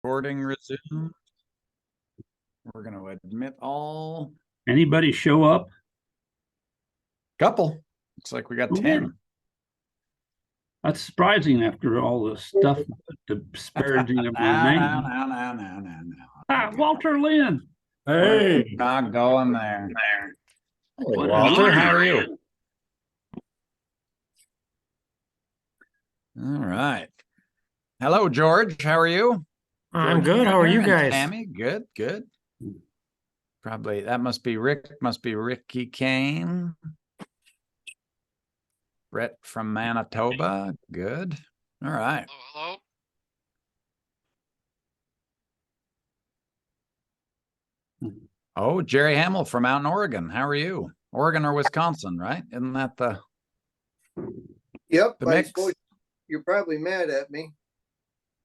Recording resumed. We're going to admit all. Anybody show up? Couple. Looks like we got 10. That's surprising after all the stuff, the disparaging of my name. No. Walter Lynn. Hey. We're not going there. Hey, Walter, how are you? All right. Hello, George. How are you? I'm good. How are you guys? Tammy, good. Probably that must be Rick. Must be Ricky Kane. Brett from Manitoba. Good. All right. Hello. Oh, Jerry Hamill from out in Oregon. How are you? Oregon or Wisconsin, right? Isn't that the Yep. the mix? You're probably mad at me.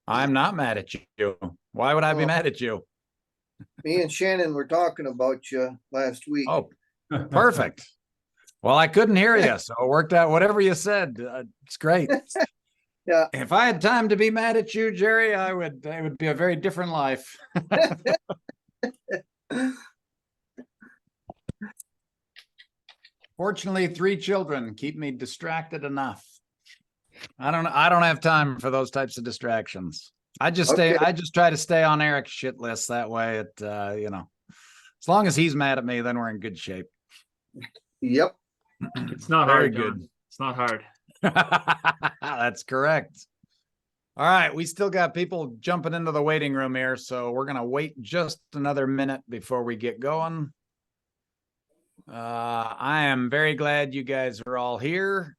I'm not mad at you. Why would I be mad at you? Me and Shannon were talking about you last week. Oh, perfect. Well, I couldn't hear you, so it worked out. Whatever you said, it's great. Yeah. If I had time to be mad at you, Jerry, it would be a very different life. Fortunately, 3 children keep me distracted enough. I don't have time for those types of distractions. I just try to stay on Eric's shit list. That way as long as he's mad at me, then we're in good shape. Yep. It's not Very hard, good. John. It's not hard. That's correct. All right, we still got people jumping into the waiting room here, so we're gonna wait just another minute before we get going. I am very glad you guys are all here.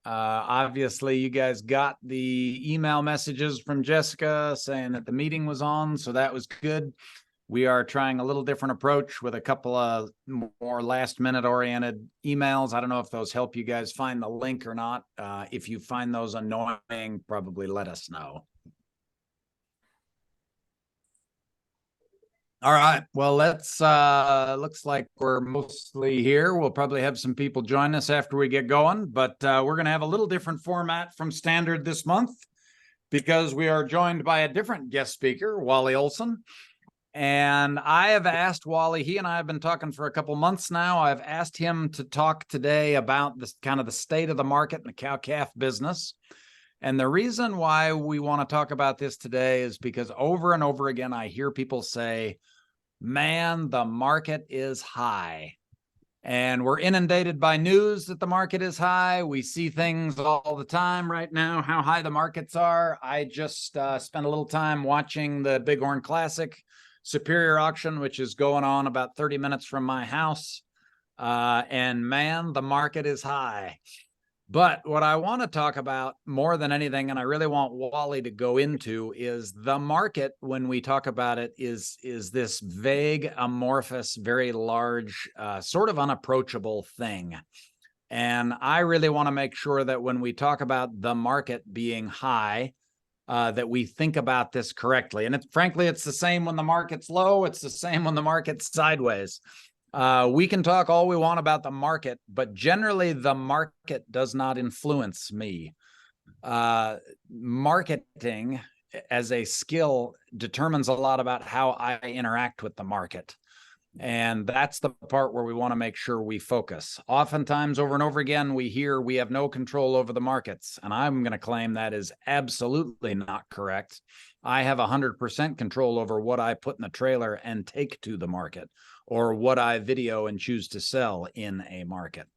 Obviously, you guys got the email messages from Jessica saying that the meeting was on, so that was good. We are trying a little different approach with a couple of more last-minute oriented emails. I don't know if those help you guys find the link or not. If you find those annoying, probably let us know. All right. Well, let's looks like we're mostly here. We'll probably have some people join us after we get going, but we're going to have a little different format from standard this month because we are joined by a different guest speaker, Wally Olson. And I have asked Wally, he and I have been talking for a couple months now. I've asked him to talk today about this kind of the state of the market and the cow-calf business. And the reason why we want to talk about this today is because over and over again, I hear people say, man, the market is high. And we're inundated by news that the market is high. We see things all the time right now, how high the markets are. I just spent a little time watching the Bighorn Classic Superior auction, which is going on about 30 minutes from my house. And man, the market is high. But what I want to talk about more than anything, and I really want Wally to go into, is the market when we talk about it is this vague, amorphous, very large, sort of unapproachable thing. And I really want to make sure that when we talk about the market being high, that we think about this correctly. And frankly, it's the same when the market's low. It's the same when the market's sideways. We can talk all we want about the market, but generally the market does not influence me. Marketing as a skill determines a lot about how I interact with the market. And that's the part where we want to make sure we focus. Oftentimes, over and over again, we hear we have no control over the markets. And I'm going to claim that is absolutely not correct. I have 100% control over what I put in the trailer and take to the market, or what I video and choose to sell in a market.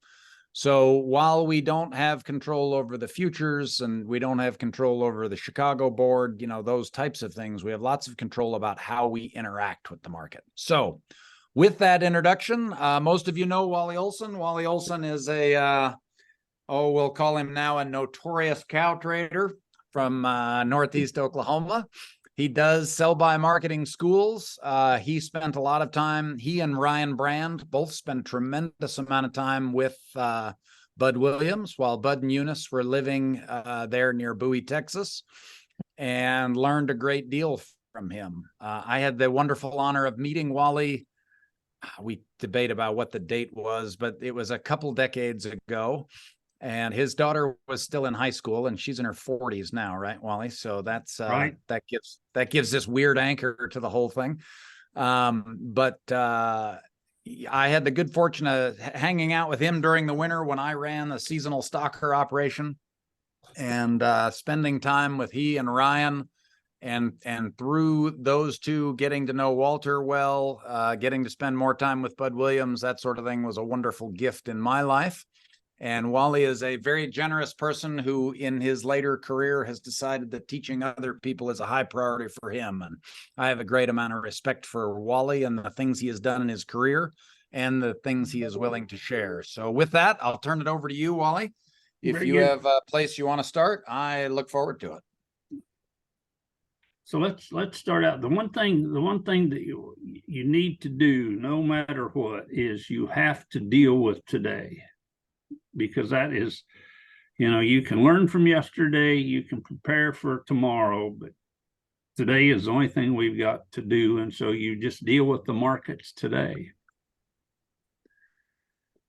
So while we don't have control over the futures and we don't have control over the Chicago board, those types of things, we have lots of control about how we interact with the market. So with that introduction, most of you know Wally Olson. Wally Olson is we'll call him now a notorious cow trader from Northeast Oklahoma. He does sell-by marketing schools. He spent a lot of time, he and Ryan Brand both spent a tremendous amount of time with Bud Williams while Bud and Eunice were living there near Bowie, Texas, and learned a great deal from him. I had the wonderful honor of meeting Wally. We debate about what the date was, but it was a couple decades ago. and his daughter was still in high school, and she's in her 40s now, right, Wally? So that's Right. that gives this weird anchor to the whole thing. But I had the good fortune of hanging out with him during the winter when I ran a seasonal stocker operation, and spending time with he and Ryan, and through those two, getting to know Walter well, getting to spend more time with Bud Williams, that sort of thing was a wonderful gift in my life. And Wally is a very generous person who in his later career has decided that teaching other people is a high priority for him. And I have a great amount of respect for Wally and the things he has done in his career and the things he is willing to share. So with that, I'll turn it over to you, Wally. If Very you good. have a place you want to start, I look forward to it. So let's start out. The one thing that you need to do, no matter what, is you have to deal with today, because that is, you can learn from yesterday, you can prepare for tomorrow, but today is the only thing we've got to do. And so you just deal with the markets today.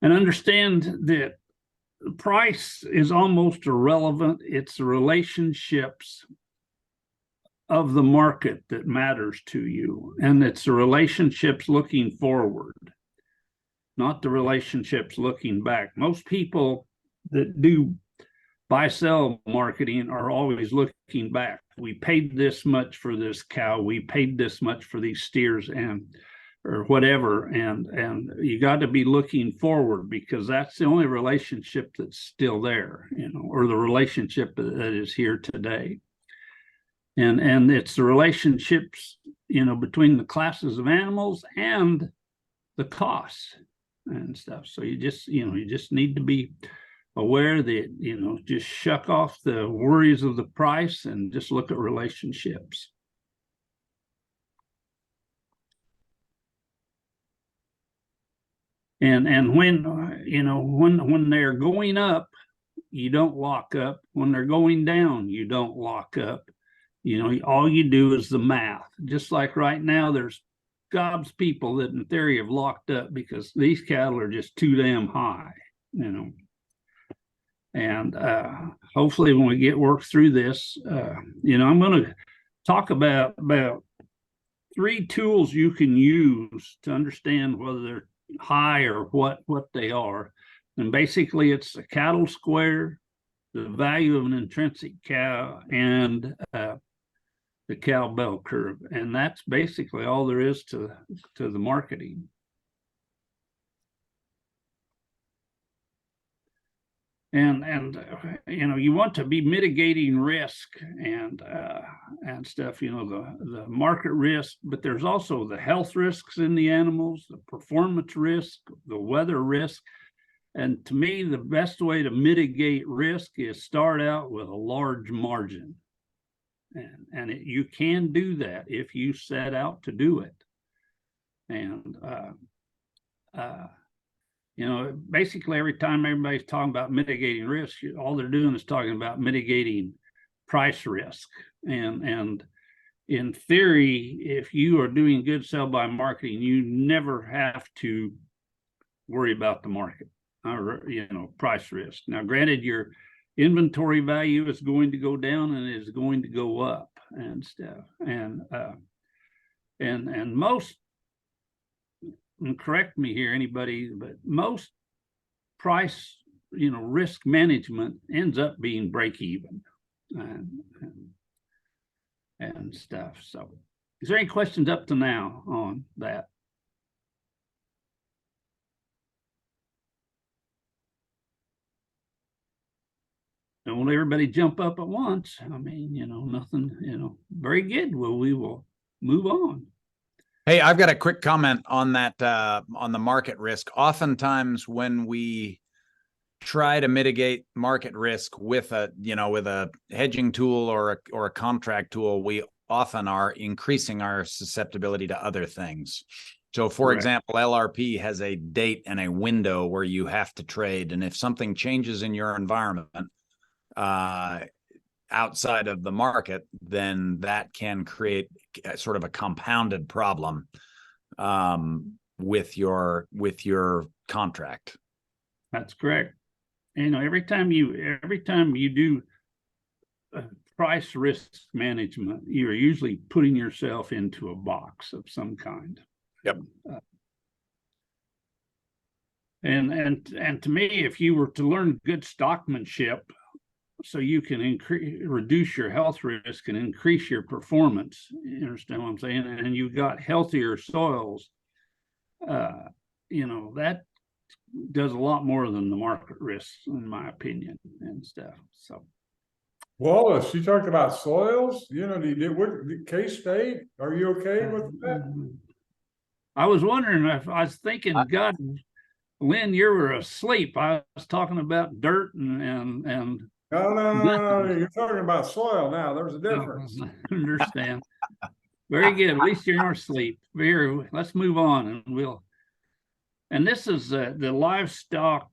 And understand that the price is almost irrelevant. It's the relationships of the market that matters to you. And it's the relationships looking forward, not the relationships looking back. Most people that do buy-sell marketing are always looking back. We paid this much for this cow. We paid this much for these steers or whatever. And you got to be looking forward, because that's the only relationship that's still there, or the relationship that is here today. And it's the relationships, between the classes of animals and the costs and stuff. So you just need to be aware that, just shuck off the worries of the price and just look at relationships. And when they're going up, you don't lock up. When they're going down, you don't lock up. All you do is the math. Just like right now, there's gobs people that in theory have locked up because these cattle are just too damn high, And hopefully when we get work through this, I'm going to talk about 3 tools you can use to understand whether they're high or what they are. And basically it's a cattle square, the value of an intrinsic cow, and the cow bell curve. And that's basically all there is to the marketing. And you want to be mitigating risk and stuff, the market risk, but there's also the health risks in the animals, the performance risk, the weather risk. And to me, the best way to mitigate risk is start out with a large margin. And you can do that if you set out to do it. And basically every time everybody's talking about mitigating risk, all they're doing is talking about mitigating price risk. And in theory, if you are doing good sell-by marketing, you never have to worry about the market or, price risk. Now, granted, your inventory value is going to go down and is going to go up and stuff. And most, and correct me here, anybody, but most price, risk management ends up being break even and stuff. So is there any questions up to now on that? Don't let everybody jump up at once. I mean, nothing, very good. Well, we will move on. Hey, I've got a quick comment on that, on the market risk. Oftentimes when we try to mitigate market risk with a hedging tool or a contract tool, we often are increasing our susceptibility to other things. So for Correct. example, LRP has a date and a window where you have to trade. And if something changes in your environment, outside of the market, then that can create sort of a compounded problem with your contract. That's correct. every time you do price risk management, you're usually putting yourself into a box of some kind. Yep. And to me, if you were to learn good stockmanship, so you can reduce your health risk and increase your performance, you understand what I'm saying? And you've got healthier soils, that does a lot more than the market risks, in my opinion, and stuff. So. Wallace, you talked about soils. What K-State? Are you okay with that? I was wondering if I was thinking, God, Lynn, you were asleep. I was talking about dirt and. No. You're talking about soil now. There's a difference. I understand. Very good. At least you're not asleep. Let's move on, and this is the livestock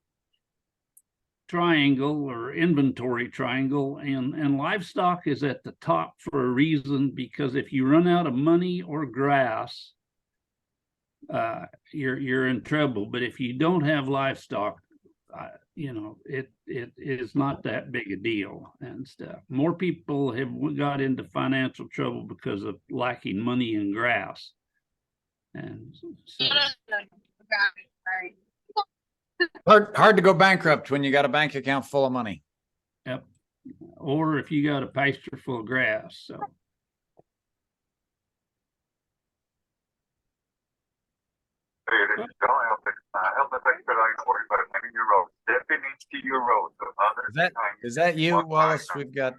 triangle or inventory triangle, and livestock is at the top for a reason, because if you run out of money or grass, you're in trouble. But if you don't have livestock, it is not that big a deal and stuff. More people have got into financial trouble because of lacking money and grass. And so Hard to go bankrupt when you got a bank account full of money. yep. Or if you got a pasture full of grass. So Is that you, Wallace? We got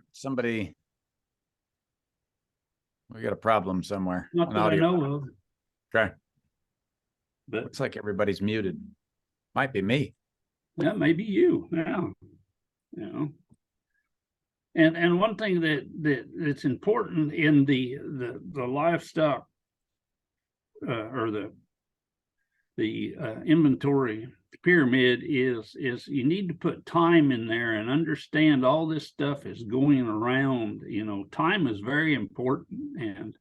a problem somewhere. not An that I audio. know of, Okay. but Looks like everybody's muted. Might be me. that may be you. Yeah. And one thing that's important in the livestock or the inventory pyramid is you need to put time in there and understand all this stuff is going around. Time is very important, and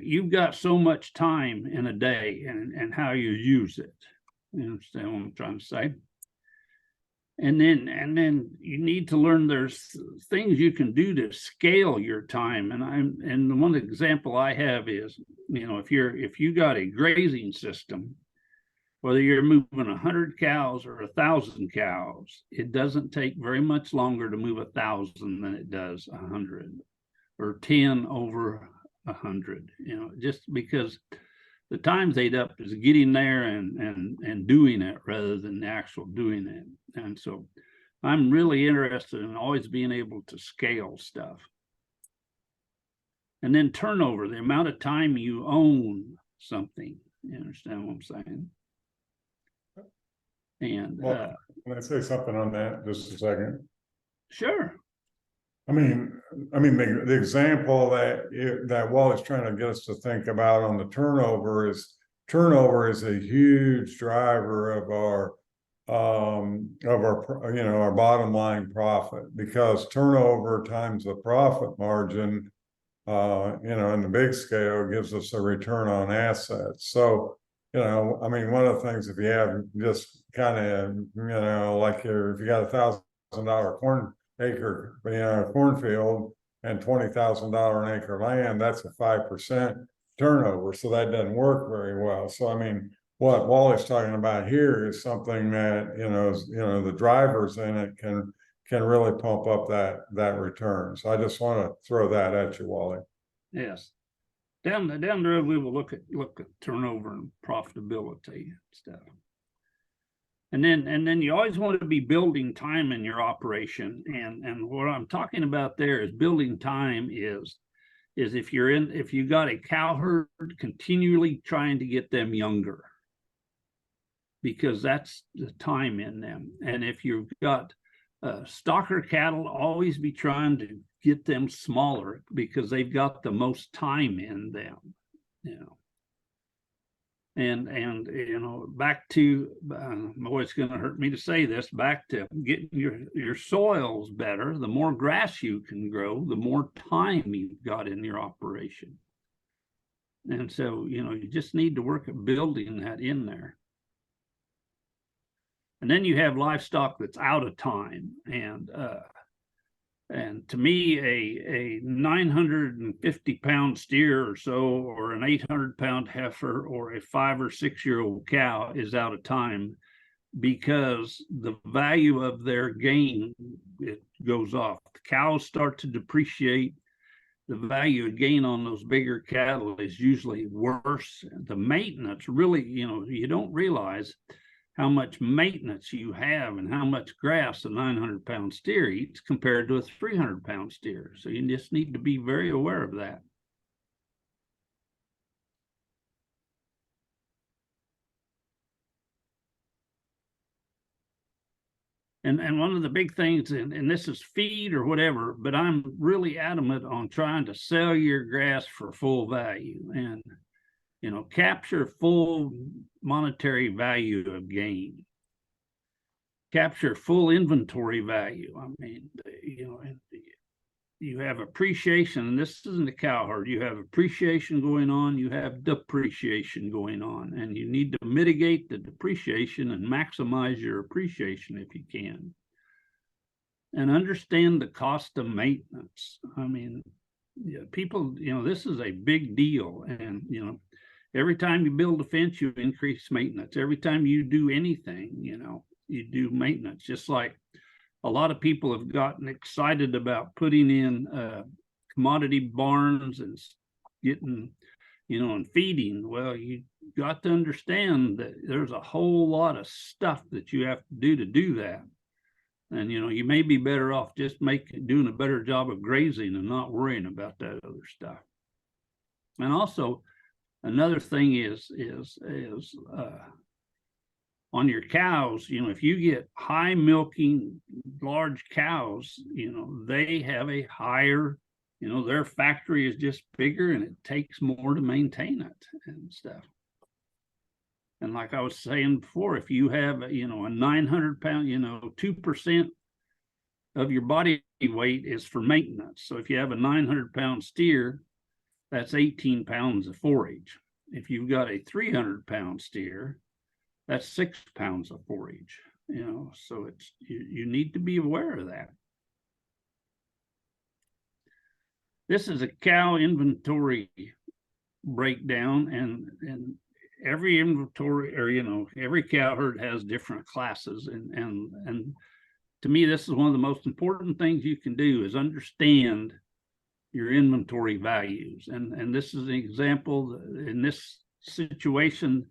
you've got so much time in a day and how you use it. You understand what I'm trying to say? And then you need to learn there's things you can do to scale your time. And the one example I have is, if you got a grazing system, whether you're moving 100 cows or 1,000 cows, it doesn't take very much longer to move 1,000 than it does 100, or 10 over 100. Just because the time's ate up is getting there and doing it rather than the actual doing it. And so I'm really interested in always being able to scale stuff. And then turnover, the amount of time you own something. You understand what I'm saying? And Well, can I say something on that just a second? sure. I mean, the example that Wally's trying to get us to think about on the turnover is a huge driver of our bottom line profit, because turnover times the profit margin, in the big scale gives us a return on assets. So, one of the things, if you have just kind of, like if you got $1,000 cornfield and $20,000 an acre land, that's a 5% turnover. So that doesn't work very well. So, what Wally's talking about here is something that, the drivers in it can really pump up that return. So I just want to throw that at you, Wally. Yes. Down the road, we will look at turnover and profitability and stuff. And then you always want to be building time in your operation. And what I'm talking about there is building time is if you got a cow herd, continually trying to get them younger, because that's the time in them. And if you've got stocker cattle, always be trying to get them smaller, because they've got the most time in them. And back to, boy, it's going to hurt me to say this, back to getting your soils better. The more grass you can grow, the more time you've got in your operation. And so, you just need to work at building that in there. And then you have livestock that's out of time. And to me, a 950 pound steer or so, or an 800 pound heifer, or a 5 or 6 year old cow is out of time, because the value of their gain, it goes off. The cows start to depreciate. The value of gain on those bigger cattle is usually worse. The maintenance, really, you don't realize how much maintenance you have and how much grass a 900 pound steer eats compared to a 300 pound steer. So you just need to be very aware of that. And one of the big things, and this is feed or whatever, but I'm really adamant on trying to sell your grass for full value and, capture full monetary value of gain. Capture full inventory value. I mean, you have appreciation, and this isn't a cow herd. You have appreciation going on, you have depreciation going on, and you need to mitigate the depreciation and maximize your appreciation if you can. And understand the cost of maintenance. I mean, people, this is a big deal. And, every time you build a fence, you increase maintenance. Every time you do anything, you do maintenance. Just like a lot of people have gotten excited about putting in commodity barns and getting, and feeding. Well, you got to understand that there's a whole lot of stuff that you have to do that. And, you may be better off just doing a better job of grazing and not worrying about that other stuff. And also, another thing is on your cows, if you get high milking large cows, they have a higher, their factory is just bigger and it takes more to maintain it and stuff. And like I was saying before, if you have, a 900 pound, 2% of your body weight is for maintenance. So if you have a 900 pound steer, that's 18 pounds of forage. If you've got a 300 pound steer, that's 6 pounds of forage, so you need to be aware of that. This is a cow inventory breakdown, and every inventory, or every cow herd has different classes, and to me, this is one of the most important things you can do is understand your inventory values. And this is an example. In this situation,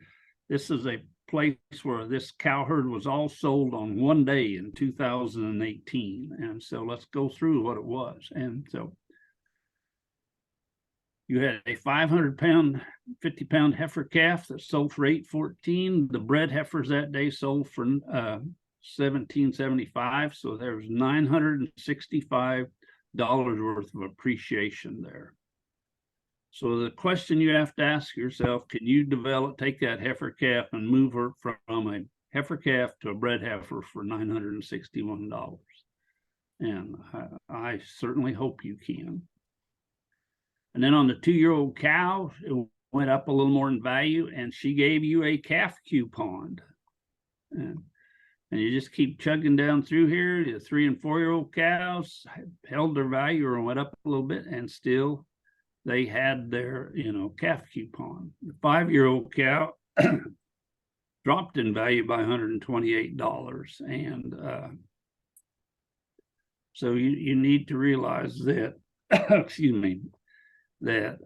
this is a place where this cow herd was all sold on one day in 2018. And so let's go through what it was. And so you had a 500 pound, 50 pound heifer calf that sold for $814. The bred heifers that day sold for $1775. So there's $965 worth of appreciation there. So the question you have to ask yourself, can you take that heifer calf and move her from a heifer calf to a bred heifer for $961? And I certainly hope you can. And then on the 2-year-old cow, it went up a little more in value, and she gave you a calf coupon. And you just keep chugging down through here. The 3- and 4-year-old cows held their value or went up a little bit, and still they had their, calf coupon. The 5-year-old cow dropped in value by $128. And so you need to realize that, excuse me, that,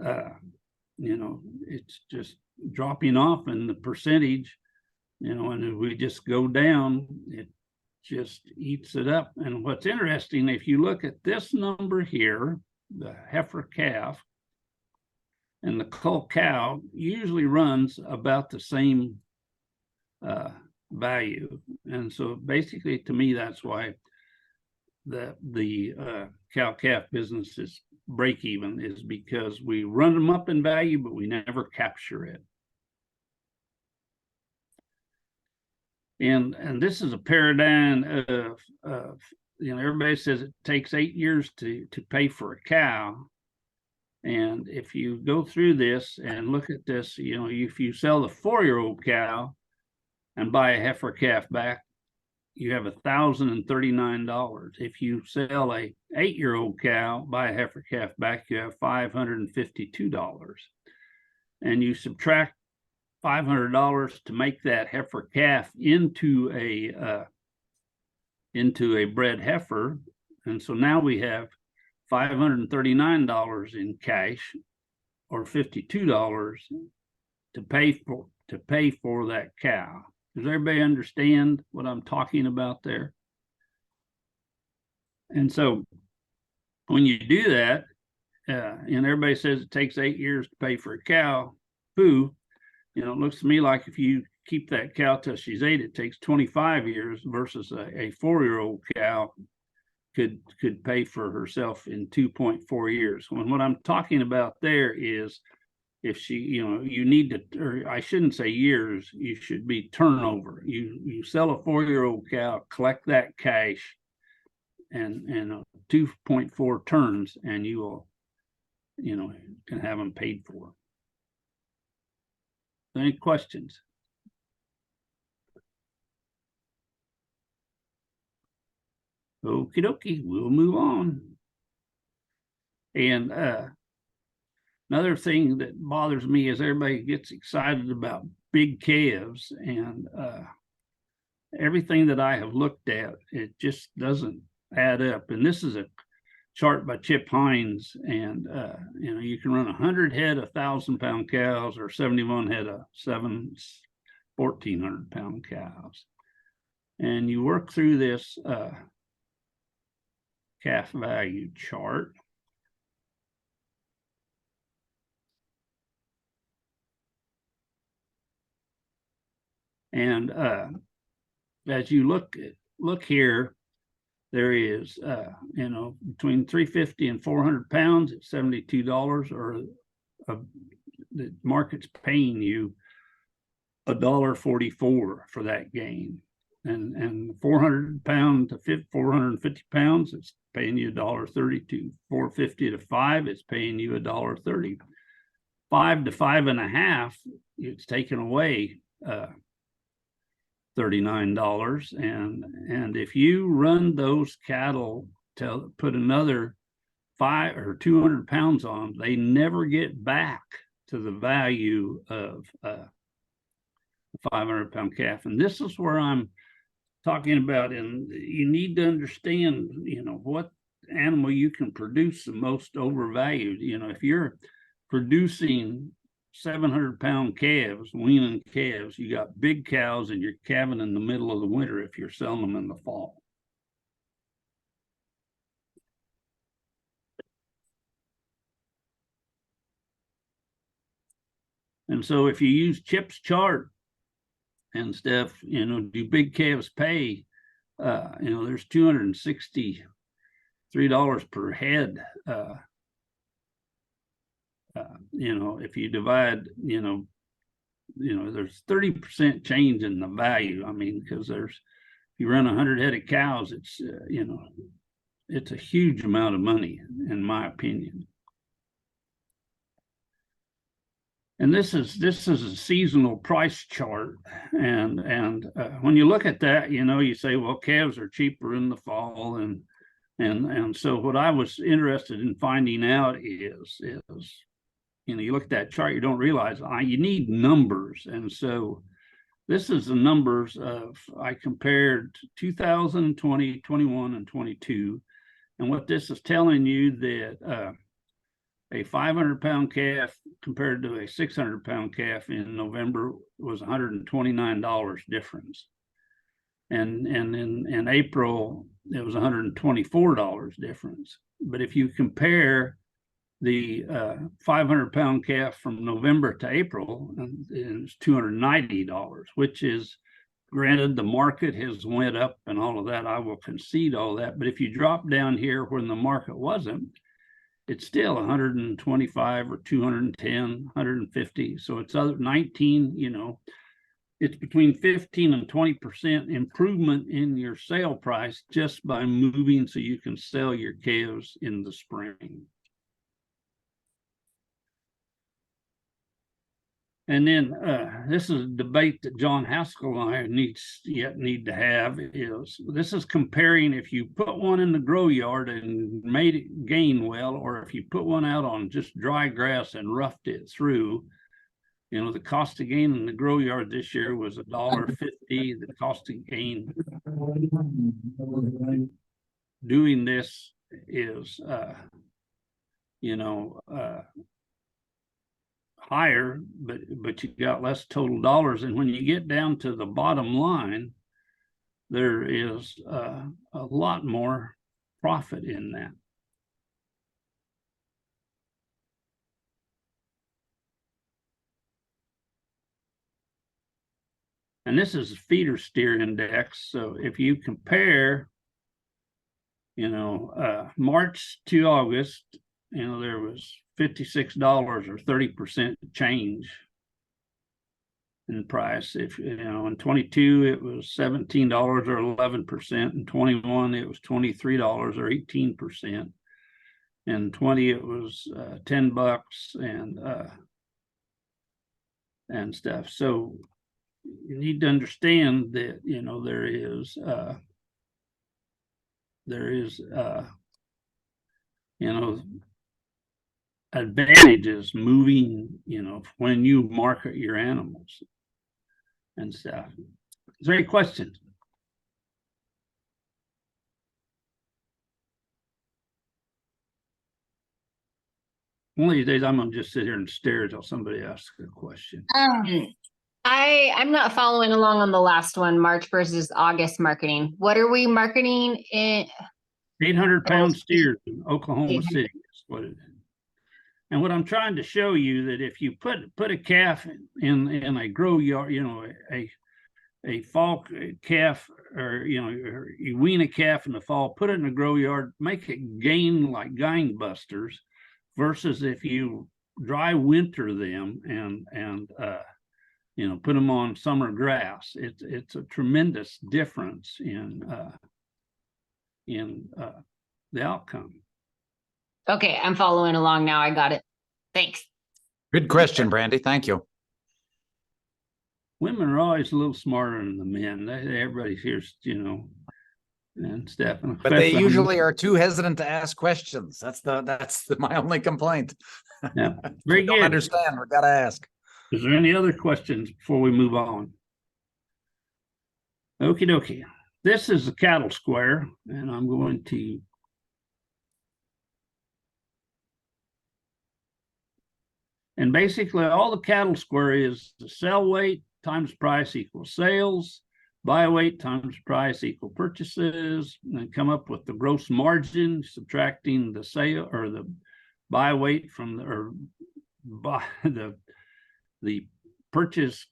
it's just dropping off, and the percentage, and if we just go down, it just eats it up. And what's interesting, if you look at this number here, the heifer calf and the cull cow usually runs about the same value. And so basically, to me, that's why the cow calf business is break even, is because we run them up in value, but we never capture it. And this is a paradigm of everybody says it takes 8 years to pay for a cow. And if you go through this and look at this, if you sell the 4-year-old cow and buy a heifer calf back, you have $1,039. If you sell a 8-year-old cow, buy a heifer calf back, you have $552. And you subtract $500 to make that heifer calf into a bred heifer. And so now we have $539 in cash, or $52 to pay for that cow. Does everybody understand what I'm talking about there? And so when you do that, and everybody says it takes 8 years to pay for a cow, it looks to me like if you keep that cow till she's 8, it takes 25 years versus a 4-year-old cow could pay for herself in 2.4 years. When what I'm talking about there is, if she, you need to, or I shouldn't say years, you should be turnover. You sell a 4-year-old cow, collect that cash, and 2.4 turns, and you will, can have them paid for. Any questions? Okie dokie, we'll move on. And another thing that bothers me is everybody gets excited about big calves, and everything that I have looked at, it just doesn't add up. And this is a chart by Chip Hines, and you can run 100 head of 1,000-pound cows, or 71 head of 1,400-pound cows, and you work through this calf value chart. And as you look here, there is between 350 and 400 pounds at $72, or the market's paying you $1.44 for that gain. And 400 pound to 450 pounds, it's paying you $1.32. 450 to 5, it's paying you $1.30. 5 to 5.5, it's taken away $39. And if you run those cattle to put another 5 or 200 pounds on, they never get back to the value of a 500-pound calf. And this is where I'm talking about, and you need to understand, what animal you can produce the most overvalued. If you're producing 700-pound calves, weaning calves, you got big cows, and you're calving in the middle of the winter if you're selling them in the fall. And so if you use Chip's chart and stuff, do big calves pay? There's $263 per head. If you divide, there's 30% change in the value. I mean, because if you run 100 head of cows, it's, it's a huge amount of money, in my opinion. And this is a seasonal price chart, and when you look at that, you say, well, calves are cheaper in the fall, and so what I was interested in finding out is you look at that chart, you don't realize you need numbers, and so this is the numbers of, I compared 2020, 21, and 22, and what this is telling you that a 500-pound calf compared to a 600-pound calf in November was $129 difference. And in April, it was $124 difference. But if you compare the 500-pound calf from November to April, it's $290, which is, granted, the market has went up and all of that. I will concede all that. But if you drop down here when the market wasn't, it's still 125 or 210, 150. So it's 19, it's between 15 and 20% improvement in your sale price just by moving so you can sell your calves in the spring. And then this is a debate that John Haskell and I need to have is this is comparing if you put one in the grow yard and made it gain well, or if you put one out on just dry grass and roughed it through. You know, the cost of gain in the grow yard this year was $1.50. The cost of gain doing this is higher, but you got less total dollars. And when you get down to the bottom line, there is a lot more profit in that. And this is a feeder steer index. So if you compare, March to August, there was $56 or 30% change in price. If in 22 it was $17 or 11%, in 21 it was $23 or 18%, in 20 it was $10 and stuff. So you need to understand that there is advantages moving, when you market your animals and stuff. Is there any questions? One of these days I'm gonna just sit here and stare until somebody asks a question. I'm not following along on the last one, March versus August marketing. What are we marketing in? 800-pound steers in Oklahoma City is what it is. And what I'm trying to show you that if you put a calf in a grow yard, a fall calf, or you wean a calf in the fall, put it in a grow yard, make it gain like gangbusters, versus if you dry winter them and put them on summer grass. It's a tremendous difference in the outcome. Okay, I'm following along now. I got it. Thanks. Good question, Brandy. Thank you. Women are always a little smarter than the men. Everybody's here, and stuff. But they usually are too hesitant to ask questions. That's my only complaint. Yeah, very good. Don't understand. We got to ask. Is there any other questions before we move on? Okie dokie. This is the cattle square, and I'm going to and basically all the cattle square is the sell weight times price equals sales, buy weight times price equal purchases, and then come up with the gross margin, subtracting the sale or the buy weight from the purchases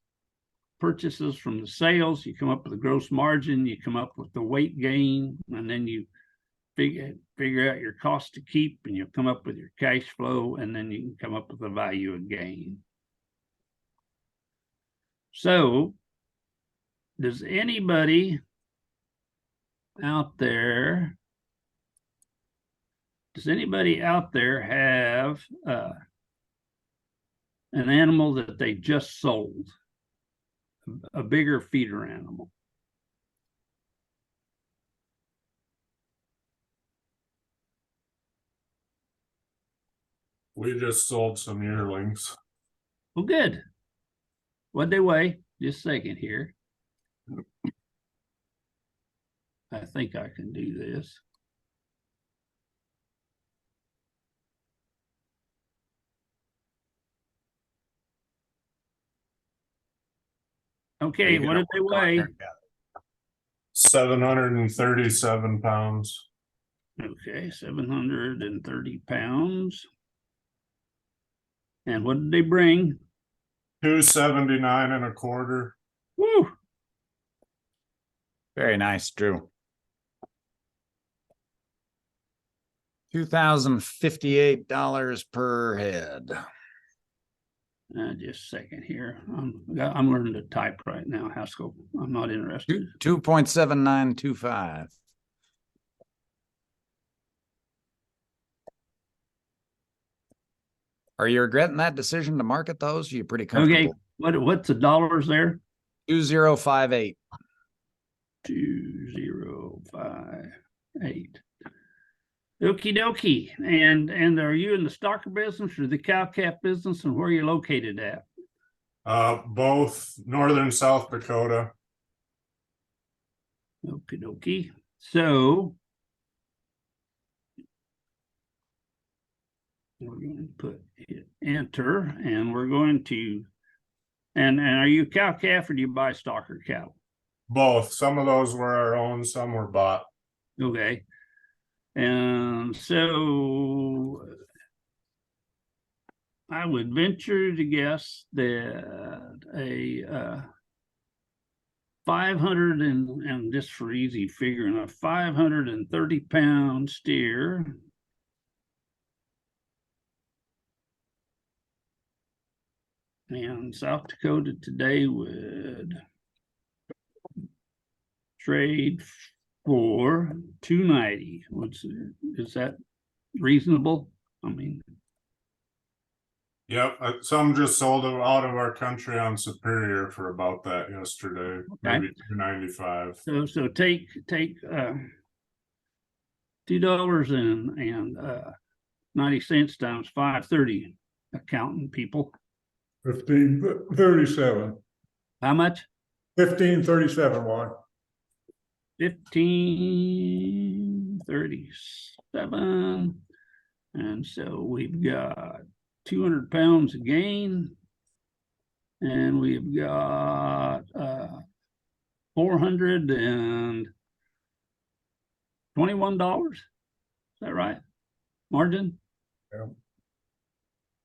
from the sales. You come up with the gross margin, you come up with the weight gain, and then you figure out your cost to keep, and you'll come up with your cash flow, and then you can come up with the value of gain. So does anybody out there have an animal that they just sold, a bigger feeder animal? We just sold some yearlings. Well, good. What'd they weigh? Just a second here. I think I can do this. Okay, what did they weigh? 737 pounds. Okay, 730 pounds. And what did they bring? 279 and a quarter. Woo! Very nice, Drew. $2,058 per head. Just a second here. I'm learning to type right now, Haskell. I'm not interested. 2.7925. Are you regretting that decision to market those? Are you pretty comfortable? Okay, What's the dollars there? 2058. 2058. Okie dokie. And are you in the stocker business or the cow calf business, and where are you located at? Both northern South Dakota. Okie dokie. So we're going to hit enter, and we're going to, and are you cow calf or do you buy stocker cattle? Both. Some of those were our own, some were bought. Okay. And so I would venture to guess that a 500 and just for easy figuring, a 530-pound steer and South Dakota today would trade for 290. Is that reasonable? I mean, Yep, some just sold it out of our country on Superior for about that yesterday, maybe 295. so take $2.90 times 530, accountant people. 1537. How much? 1537, Wally. 1537. And so we've got 200 pounds of gain, and we've got $421. Is that right? Margin? Yeah.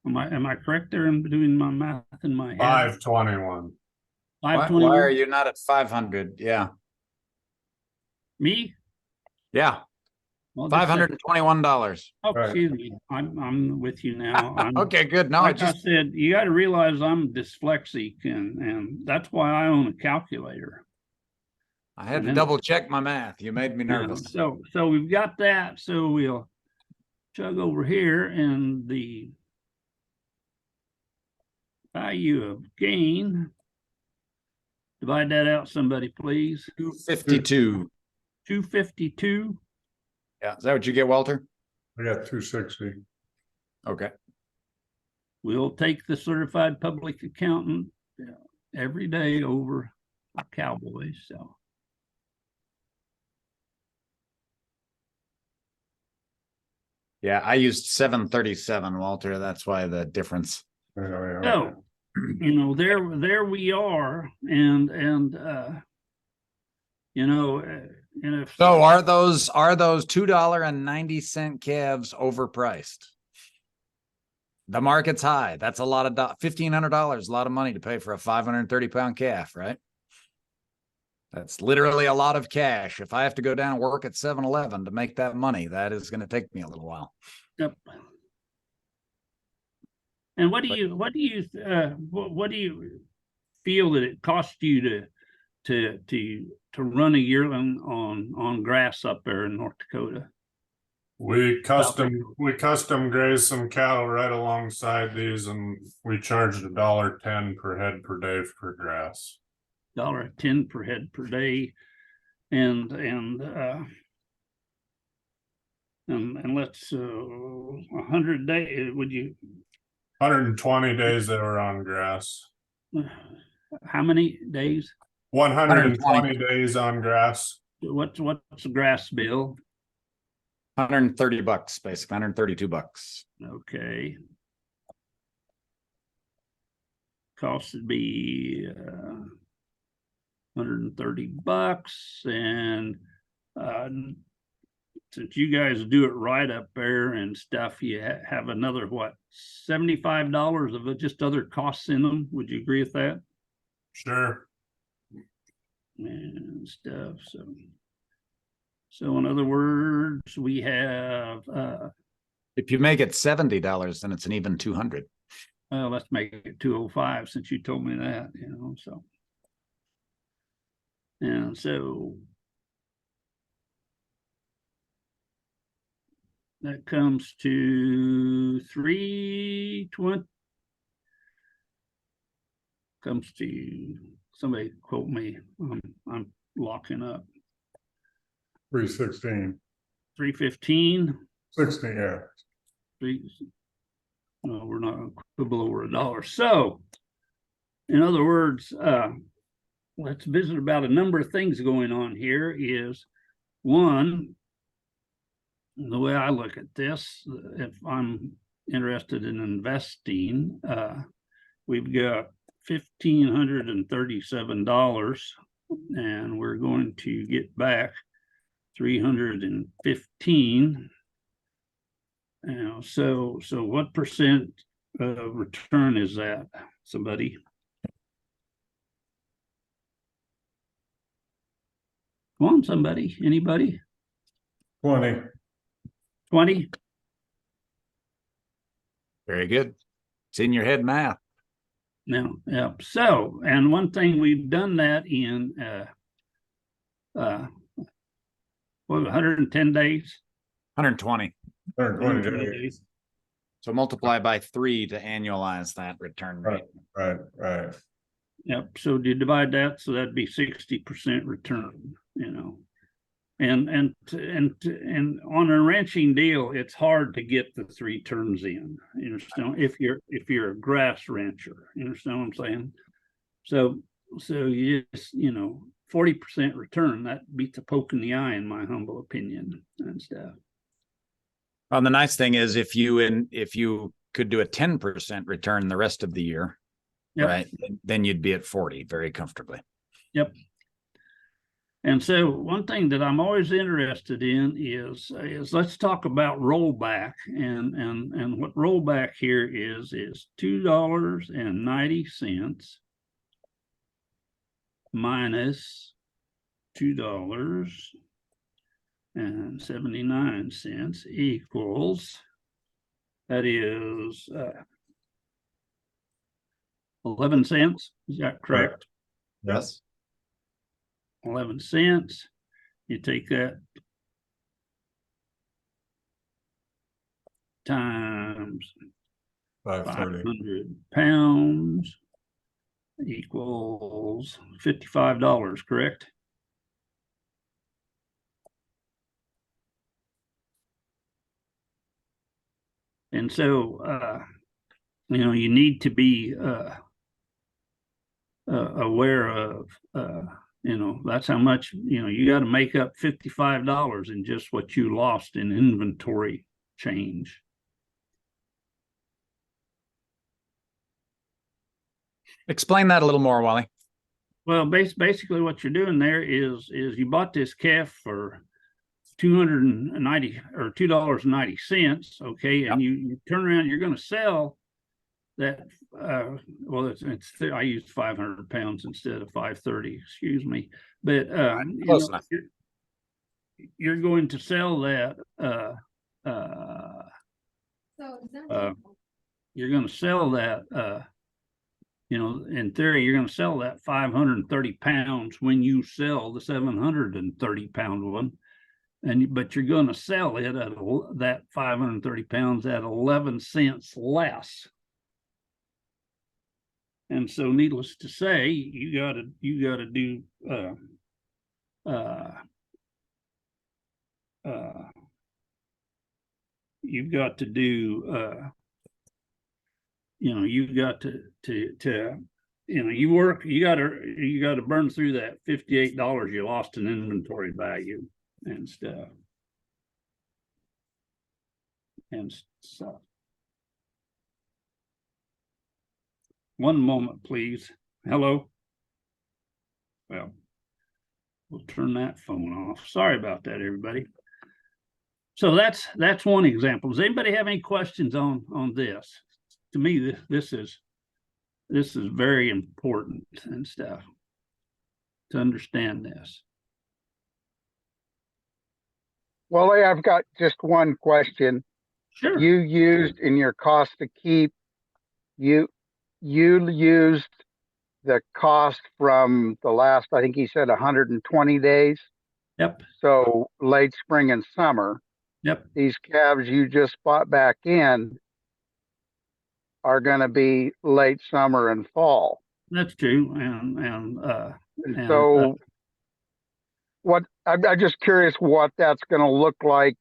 Am I correct there in doing my math in my head? 521. Why are 521? you not at 500? Yeah. Me? Yeah. Well, just $521. oh, Right. excuse me. I'm with you now. Okay, good. No, I Like I just, said, you got to realize I'm dyslexic, and that's why I own a calculator. I had to double check my math. You made me Yeah, nervous. so we've got that. So we'll chug over here, and the value of gain. Divide that out, somebody, please. 252. 252. Yeah. Is that what you get, Walter? I got 260. Okay. We'll take the certified public accountant every day over Cowboys. So Yeah, I used 737, Walter. That's why the difference. so you know, there we are, and you know, and if So are those $2.90 calves overpriced? The market's high. That's a lot of $1,500, a lot of money to pay for a 530-pound calf, right? That's literally a lot of cash. If I have to go down and work at 7-Eleven to make that money, that is going to take me a little while. Yep. And what do you feel that it costs you to run a yearling on grass up there in North Dakota? We custom graze some cattle right alongside these, and we charged $1.10 per head per day for grass. $1.10 per head per day, and let's 100 days. Would you? 120 days they were on grass. How many days? 120 days on grass. What's the grass bill? $130, basically $132. Okay. Cost would be $130, and since you guys do it right up there and stuff, you have another what, $75 of just other costs in them. Would you agree with that? Sure. And stuff. So in other words, we have If you make it $70, then it's an even 200. well, let's make it 205 since you told me that, you know, so. And so that comes to 320. comes to, somebody quote me, I'm locking up. 316, 315. 16, yeah. No, we're not gonna quibble over $1. So, in other words, let's visit about a number of things going on here. Is one, the way I look at this, if I'm interested in investing, we've got $1,537, and we're going to get back 315. So what percent return is that, somebody? Come on, somebody, anybody? 20, 20? Very good. It's in your head math. No, yeah. So, and one thing we've done that in what, 110 days? 120. 120 days. So multiply by 3 to annualize that return rate. Right. Yep. So do you divide that? So that'd be 60% return, you know. And on a ranching deal, it's hard to get the 3 turns in. You understand? If you're a grass rancher, you understand what I'm saying? So you just, 40% return, that beats a poke in the eye, in my humble opinion, and stuff. Well, the nice thing is if you could do a 10% return the rest of the year, Yep. right, then you'd be at 40 very comfortably. Yep. And so one thing that I'm always interested in is let's talk about rollback, and what rollback here is $2.90 minus $2.79 equals, that is 11 cents. Is that correct? Yes. 11 cents. You take that times 530. 500 pounds equals $55, correct? And so, you need to be aware of, that's how much, you got to make up $55 in just what you lost in inventory change. Explain that a little more, Wally. Well, basically what you're doing there is you bought this calf for $2.90 or $2.90, okay, and you turn around, you're going to sell that. Well, I used 500 pounds instead of 530. Excuse me, but close enough. You're going to sell that. You're going to sell that. In theory, you're going to sell that 530 pounds when you sell the 730 pound one. But you're going to sell it at that 530 pounds at 11 cents less. And so, needless to say, you got to do you've got to do you've got to you got to burn through that $58 you lost in inventory value and stuff. And so, one moment, please. Hello. Well, we'll turn that phone off. Sorry about that, everybody. So that's one example. Does anybody have any questions on this? To me, this is very important and stuff to understand this. Wally, I've got just one question. Sure. You used in your cost to keep, you used the cost from the last, I think he said 120 days. Yep. So late spring and summer. Yep. These calves you just bought back in are going to be late summer and fall. That's true. And And, So what, I'm just curious what that's gonna look like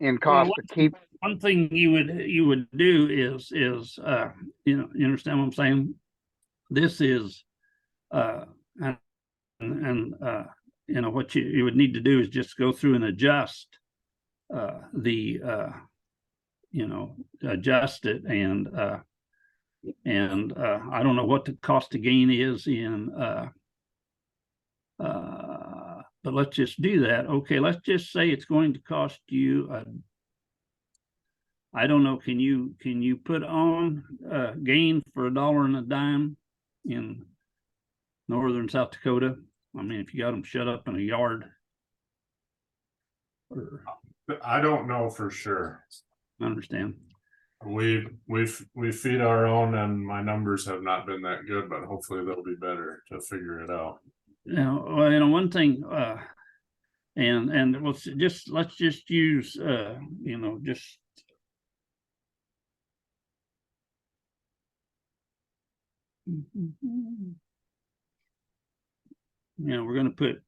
in cost well, to keep. one thing you would do is you understand what I'm saying? This is and what you would need to do is just go through and adjust the adjust it, and I don't know what the cost to gain is in but let's just do that. Okay, let's just say it's going to cost you I don't know, can you put on gain for $1.10 in northern South Dakota? I mean, if you got them shut up in a yard. I don't know for sure. I understand. We feed our own, and my numbers have not been that good, but hopefully they'll be better to figure it out. One thing, and let's just use, just. We're going to put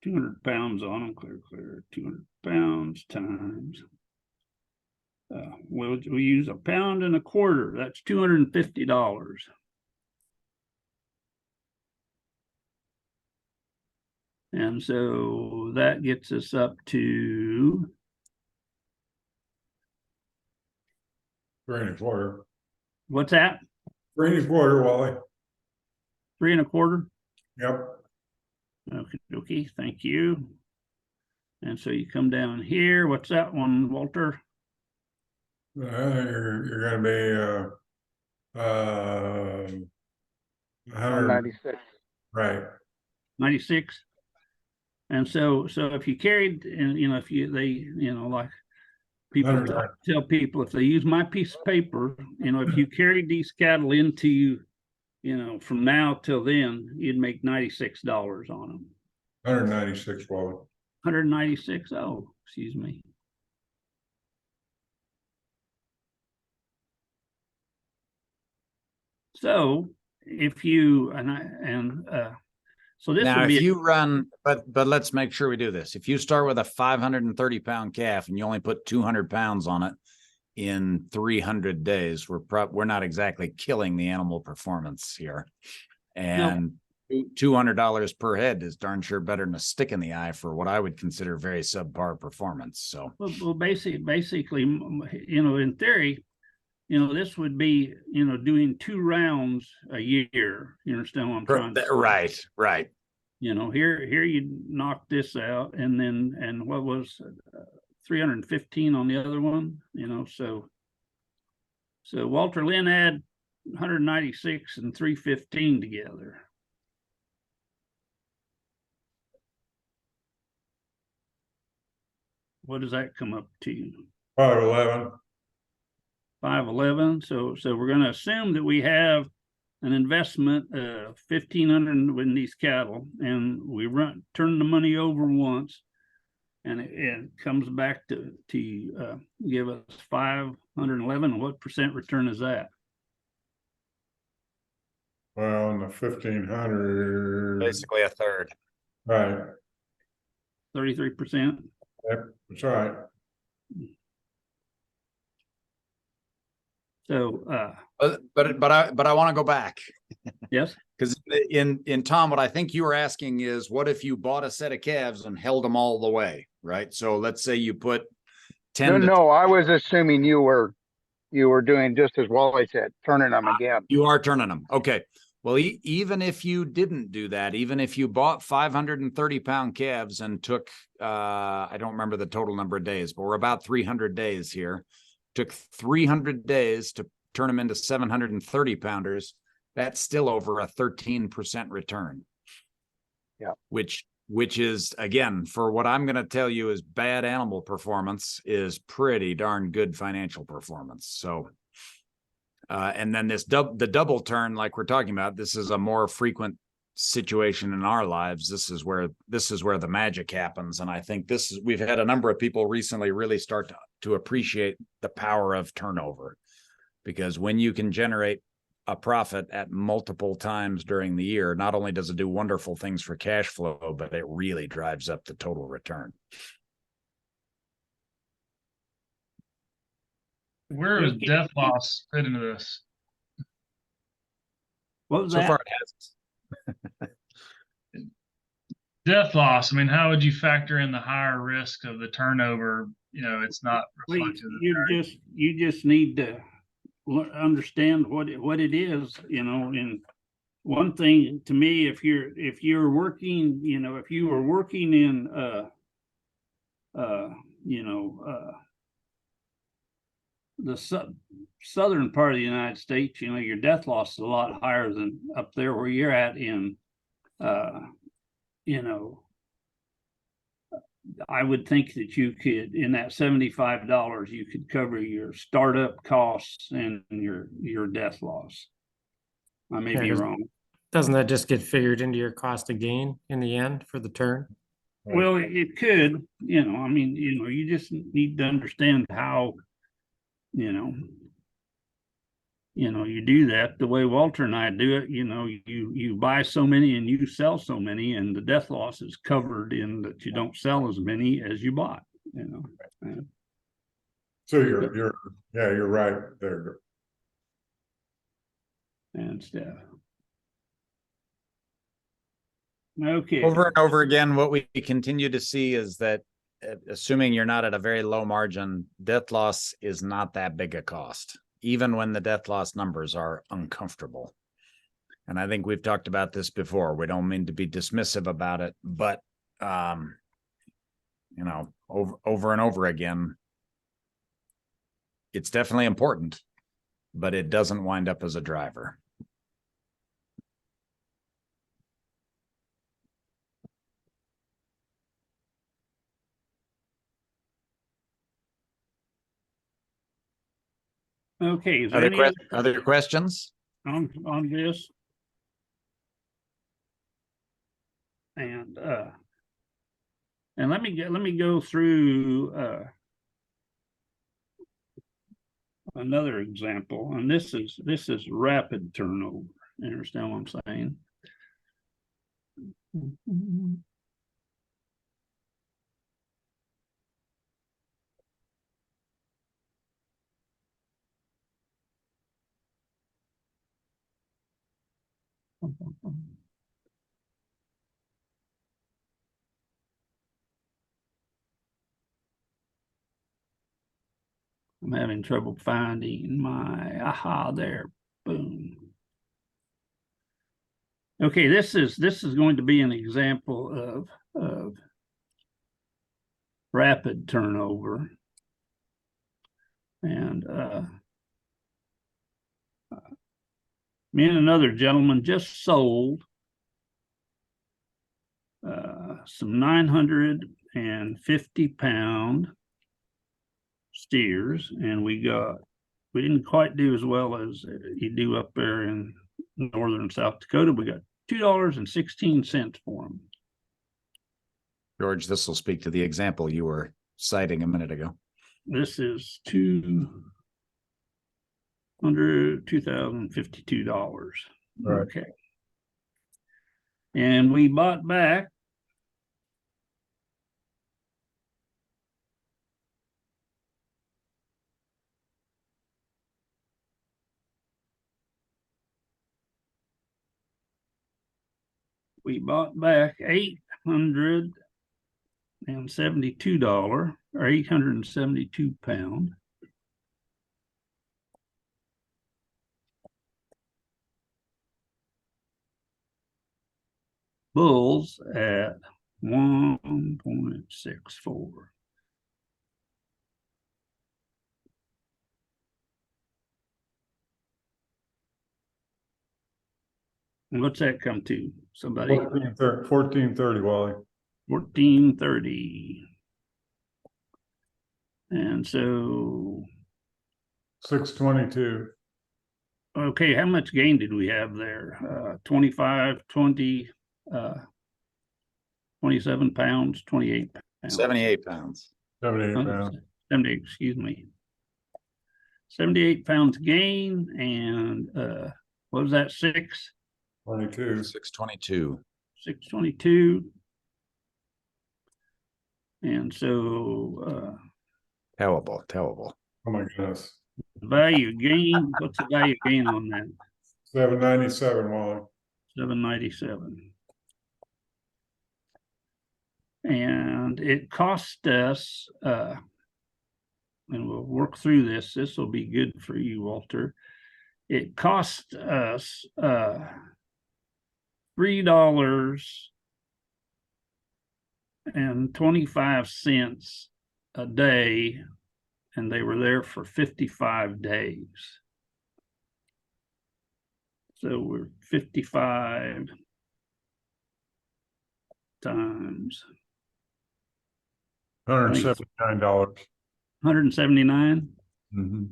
200 pounds on them, clear, 200 pounds times. We'll use £1.25 pounds. That's $250. And so that gets us up to 3.25. what's that? 3.25, Wally. 3.25. Yep. Okay, thank you. And so you come down here. What's that one, Walter? You're gonna be 196. right. 96. And so if you carried, and if like people tell people, if they use my piece of paper, if you carried these cattle into, from now till then, you'd make $96 on them. 196, Wally. 196. Oh, excuse me. So if you so this Now, would be if you run, but let's make sure we do this. If you start with a 530-pound calf and you only put 200 pounds on it in 300 days, we're not exactly killing the animal performance here. And $200 per head is darn sure better than a stick in the eye for what I would consider very subpar performance. So, well, basically, in theory, this would be, doing 2 rounds a year. You understand what I'm trying to say? Right. Here you knock this out, and what was 315 on the other one, so Walter Lynn had 196 and 315 together. What does that come up to? 511. 511. So we're going to assume that we have an investment of 1,500 in these cattle, and we turn the money over once, and it comes back to give us 511. What percent return is that? Well, in the 1,500. Basically a third. Right. 33%. Yep, that's right. So, but I want to go back. yes, because in Tom, what I think you were asking is, what if you bought a set of calves and held them all the way, right? So let's say you put 10. No, I was assuming you were doing just as Wally said, turning them again. You are turning them. Okay. Well, even if you didn't do that, even if you bought 530-pound calves and took, I don't remember the total number of days, but we're about 300 days here, took 300 days to turn them into 730-pounders, that's still over a 13% return. Yeah. Which is, again, for what I'm going to tell you is bad animal performance, is pretty darn good financial performance. So, and then the double turn, like we're talking about, this is a more frequent situation in our lives. This is where the magic happens. And I think we've had a number of people recently really start to appreciate the power of turnover, because when you can generate a profit at multiple times during the year, not only does it do wonderful things for cash flow, but it really drives up the total return. Where is death loss fit into this? What was So that? far, it hasn't. Death loss. I mean, how would you factor in the higher risk of the turnover? You know, it's not Well, reflected. you just need to understand what it is, you know. And one thing to me, if you're working, you know, if you were working in the southern part of the United States, you know, your death loss is a lot higher than up there where you're at in you know, I would think that you could, in that $75, you could cover your startup costs and your death loss. I may be wrong. Doesn't that just get figured into your cost of gain in the end for the turn? Well, it could, you know, I mean, you know, you just need to understand how, you know, you do that the way Walter and I do it. You know, you buy so many and you sell so many, and the death loss is covered in that you don't sell as many as you bought, you know. So you're right there. And stuff. Okay. Over and over again, what we continue to see is that, assuming you're not at a very low margin, death loss is not that big a cost, even when the death loss numbers are uncomfortable. And I think we've talked about this before. We don't mean to be dismissive about it, but you know, over and over again, it's definitely important, but it doesn't wind up as a driver. Okay. Is there any other questions on this? And let me go through another example, and this is rapid turnover. You understand what I'm saying? I'm having trouble finding my aha there. Boom. Okay, this is going to be an example of rapid turnover. And me and another gentleman just sold some 950 pound steers, and we didn't quite do as well as you do up there in northern South Dakota. We got $2.16 for them. George, this will speak to the example you were citing a minute ago. This is $2,052. Right. Okay. And we bought back $872 or 872 pound. Bulls at 1.64. What's that come to? Somebody? 1430, Wally. 1430. And so 622. okay, how much gain did we have there? 25, 20, 27 pounds, 28 pounds. 78 pounds. 78 pounds. 78, excuse me. 78 pounds gain, and what was that, 22. 622. 622? And so, Terrible, terrible. Oh my goodness. value gain, what's the value gain on that? 797, Wally. 797. And it cost us, and we'll work through this. This will be good for you, Walter. It cost us $3.25 a day, and they were there for 55 days. So we're 55 times $179. 179. Mm-hmm.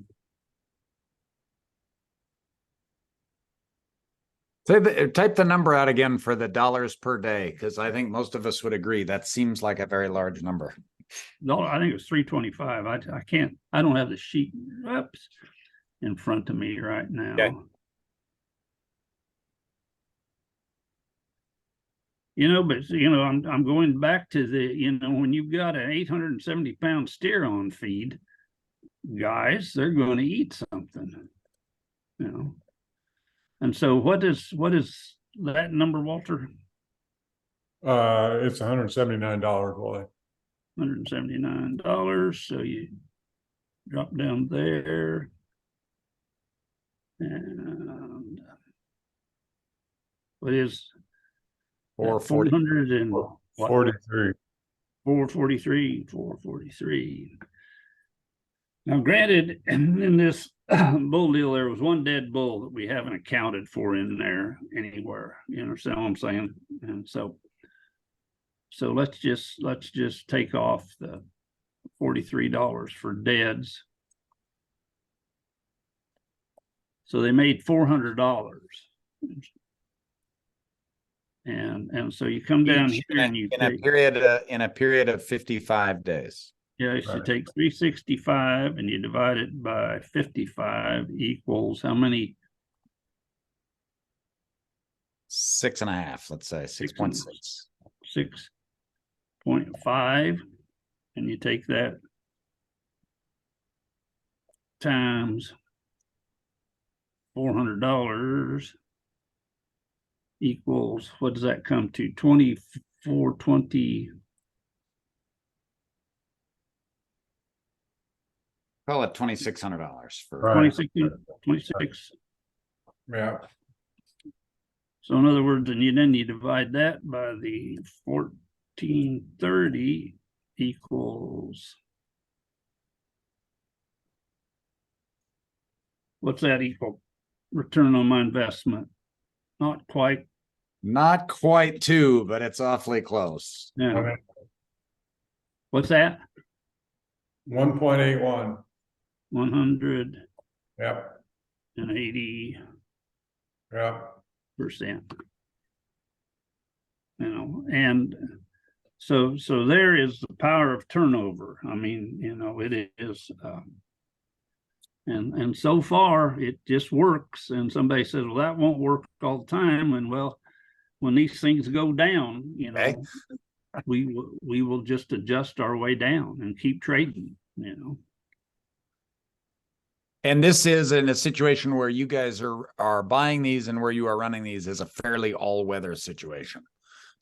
Type the number out again for the dollars per day, because I think most of us would agree that seems like a very large number. No, I think it was 325. I can't, I don't have the sheet in front of me right now. Okay. But I'm going back to the, when you've got an 870-pound steer on feed, guys, they're going to eat something, And so what is that number, Walter? It's $179, Wally. $179. So you drop down there. And what is 400 and 43. 443. Now, granted, in this bull deal, there was one dead bull that we haven't accounted for in there anywhere. You understand what I'm saying? And so let's just take off the $43 for deads. So they made $400. And so you come down here and you in a period of 55 days. Yeah, so you take 365 and you divide it by 55 equals how many? 6.5, let's say 6.6. 6.5, and you take that times $400 equals, what does that come to? 2420. Call it $2,600 for Right. 26. Yeah. So in other words, then you divide that by the 1430 equals, what's that equal? Return on my investment. Not quite 2, but it's awfully close. Yeah. What's that? 1.81. 180%. Yep. Yep. And so there is the power of turnover. I mean, it is, and so far it just works. And somebody says, well, that won't work all the time. And well, when these things go down, Okay. we will just adjust our way down and keep trading, And this is in a situation where you guys are buying these and where you are running these is a fairly all-weather situation.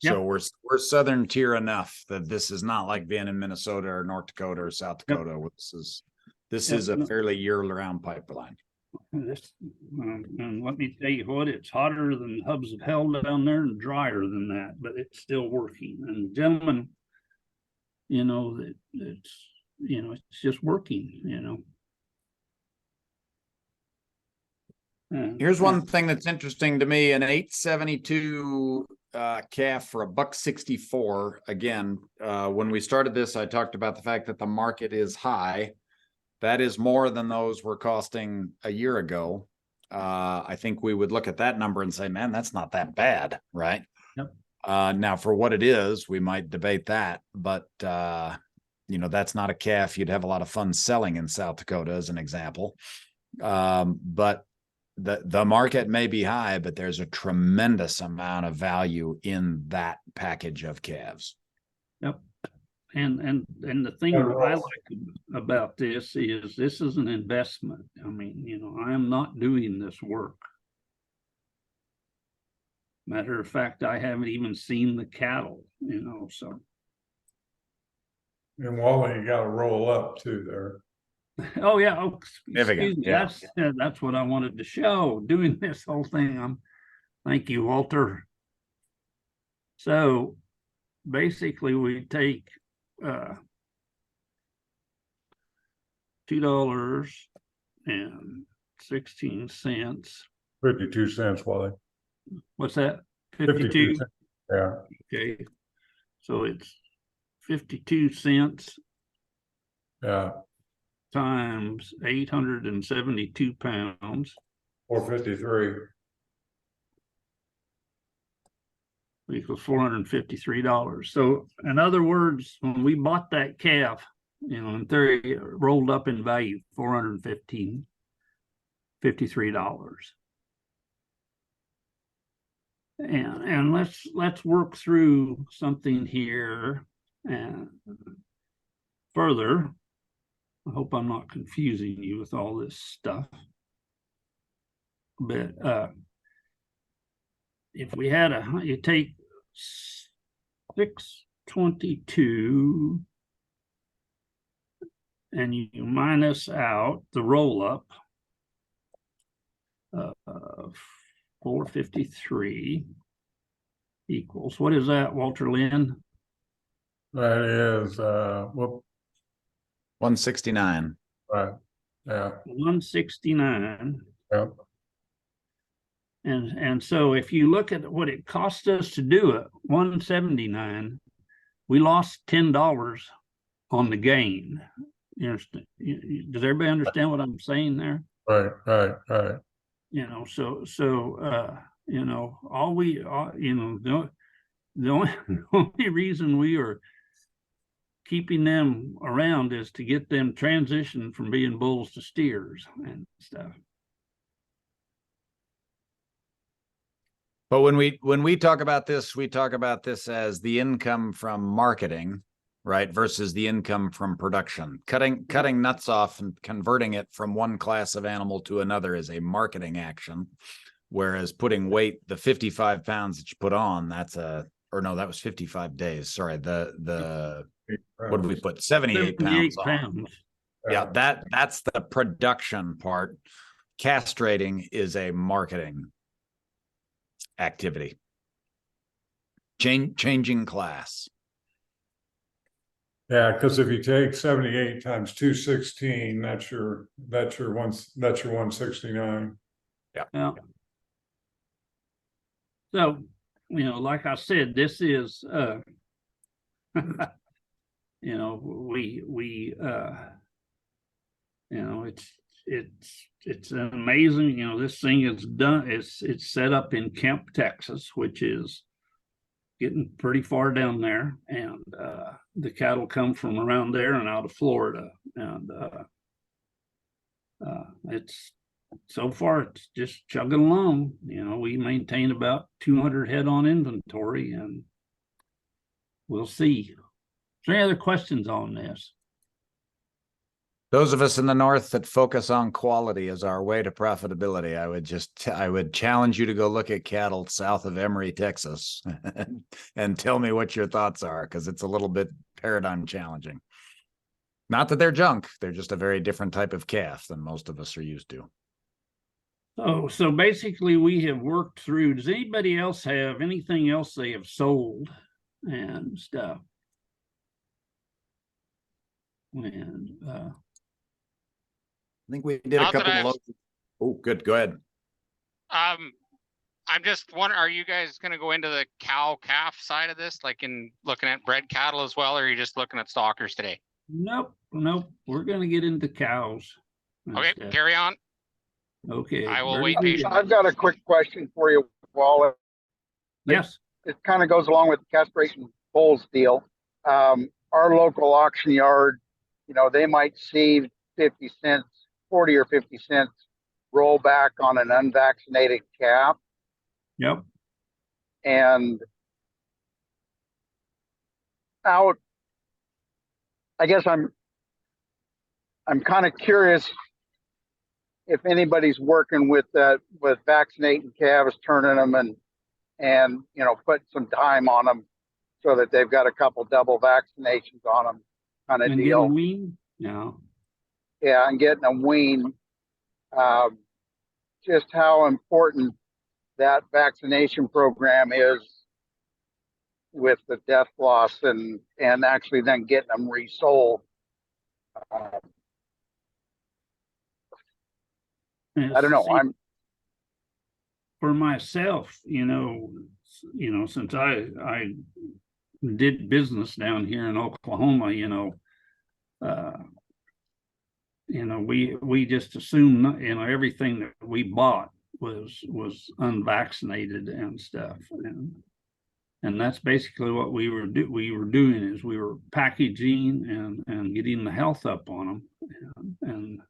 So we're southern tier enough that this is not like being in Minnesota or North Dakota or South Dakota. This is a fairly year-round pipeline. And let me tell you what, it's hotter than hubs of hell down there and drier than that, but it's still working. And gentlemen, it's just working, Here's one thing that's interesting to me: an 872 calf for $164. Again, when we started this, I talked about the fact that the market is high. That is more than those were costing a year ago. I think we would look at that number and say, man, that's not that bad, right? Yep. Now, for what it is, we might debate that, but that's not a calf you'd have a lot of fun selling in South Dakota, as an example. But the market may be high, but there's a tremendous amount of value in that package of calves. Yep. And the thing Yeah, that I Ross. like about this is an investment. I mean, you know, I am not doing this work. Matter of fact, I haven't even seen the cattle, you know, so. And Wally, you gotta roll up too there. Oh, yeah. Oh, Significant, excuse me. yeah. That's what I wanted to show, doing this whole thing. Thank you, Walter. So basically we take $2.16. 52 cents, Wally. What's that? 52 52? cents. Yeah, Okay. So it's 52 cents yeah, times 872 pounds 453. equals $453. So in other words, when we bought that calf, you know, in theory, it rolled up in value, $453. And let's work through something here and further. I hope I'm not confusing you with all this stuff. But if we had you take 622 and you minus out the roll up, 453 equals, what is that, Walter Lynn? That is, 169. right, yeah, 169. yeah, And so if you look at what it cost us to do it, 179, we lost $10 on the gain. You understand? Does everybody understand what I'm saying there? right, right. You know, you know, you know, the only reason we are keeping them around is to get them transitioned from being bulls to steers and stuff. But when we talk about this, we talk about this as the income from marketing, right, versus the income from production. Cutting nuts off and converting it from one class of animal to another is a marketing action, whereas putting weight, the 55 pounds that you put on, that was 55 days. Sorry, what did we put? 78 pounds on. Yeah, that's the production part. Castrating is a marketing activity. Changing class. Yeah, because if you take 78 times 216, that's your 169. Yeah. So, you know, like I said, this is you know, we you know, it's amazing. You know, this thing is done. It's set up in Kemp, Texas, which is getting pretty far down there, and the cattle come from around there and out of Florida, and it's so far it's just chugging along. You know, we maintain about 200 head on inventory, and we'll see. Is there any other questions on this? Those of us in the north that focus on quality as our way to profitability, I would challenge you to go look at cattle south of Emory, Texas, and tell me what your thoughts are, because it's a little bit paradigm challenging. Not that they're junk, they're just a very different type of calf than most of us are used to. So basically we have worked through, does anybody else have anything else they have sold and stuff? And I think we did a couple of loads. Oh, good. Go ahead. I'm just wondering, are you guys going to go into the cow calf side of this, like in looking at bred cattle as well, or are you just looking at stalkers today? Nope. We're going to get into cows. Okay, instead. carry on. Okay. I will very wait good. patiently. I've got a quick question for you, Wally. Yes. It kind of goes along with the castration bulls deal. Our local auction yard, you know, they might see 50 cents, 40 or 50 cents rollback on an unvaccinated calf. Yep. And out, I guess I'm kind of curious if anybody's working with that, with vaccinating calves, turning them and you know, put some time on them so that they've got a couple double vaccinations on them, kind of And get deal. them weaned? Yeah. Yeah, and getting them weaned. Just how important that vaccination program is with the death loss and actually then getting them resold. I don't know. See, for myself, since I did business down here in Oklahoma, we just assumed, everything that we bought was unvaccinated and stuff, and that's basically what we were doing is we were packaging and getting the health up on them, and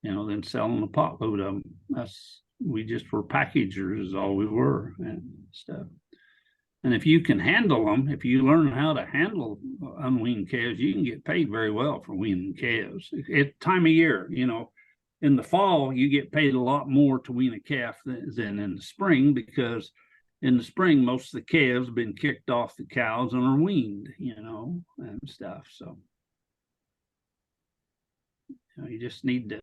then selling a potload of them. We just were packagers is all we were and stuff. And if you can handle them, if you learn how to handle unweaned calves, you can get paid very well for weaning calves. At time of year, in the fall, you get paid a lot more to wean a calf than in the spring, because in the spring, most of the calves have been kicked off the cows and are weaned, and stuff. So you just need to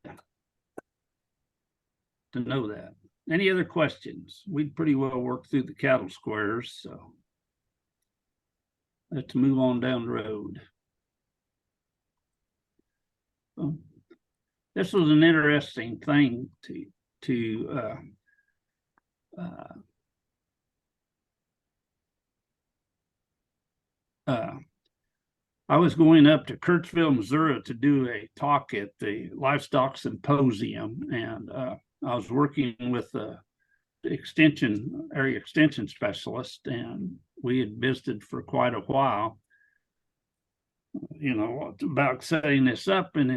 know that. Any other questions? We'd pretty well worked through the cattle squares, so let's move on down the road. So, this was an interesting thing I was going up to Kirksville, Missouri to do a talk at the Livestock Symposium, and I was working with the area extension specialist, and we had visited for quite a while, about setting this up. And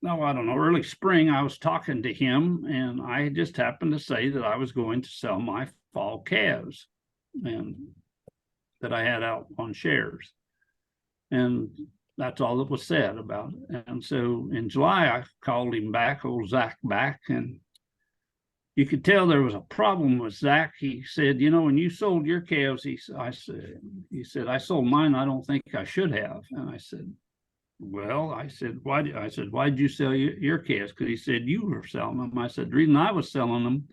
I don't know, early spring, I was talking to him, and I just happened to say that I was going to sell my fall calves and that I had out on shares. And that's all that was said about it. And so in July, I called him back, old Zach back, and you could tell there was a problem with Zach. He said, when you sold your calves, he said, I sold mine. I don't think I should have. And I said, well, why? I said, why'd you sell your calves? Because he said, you were selling them. I said, the reason I was selling them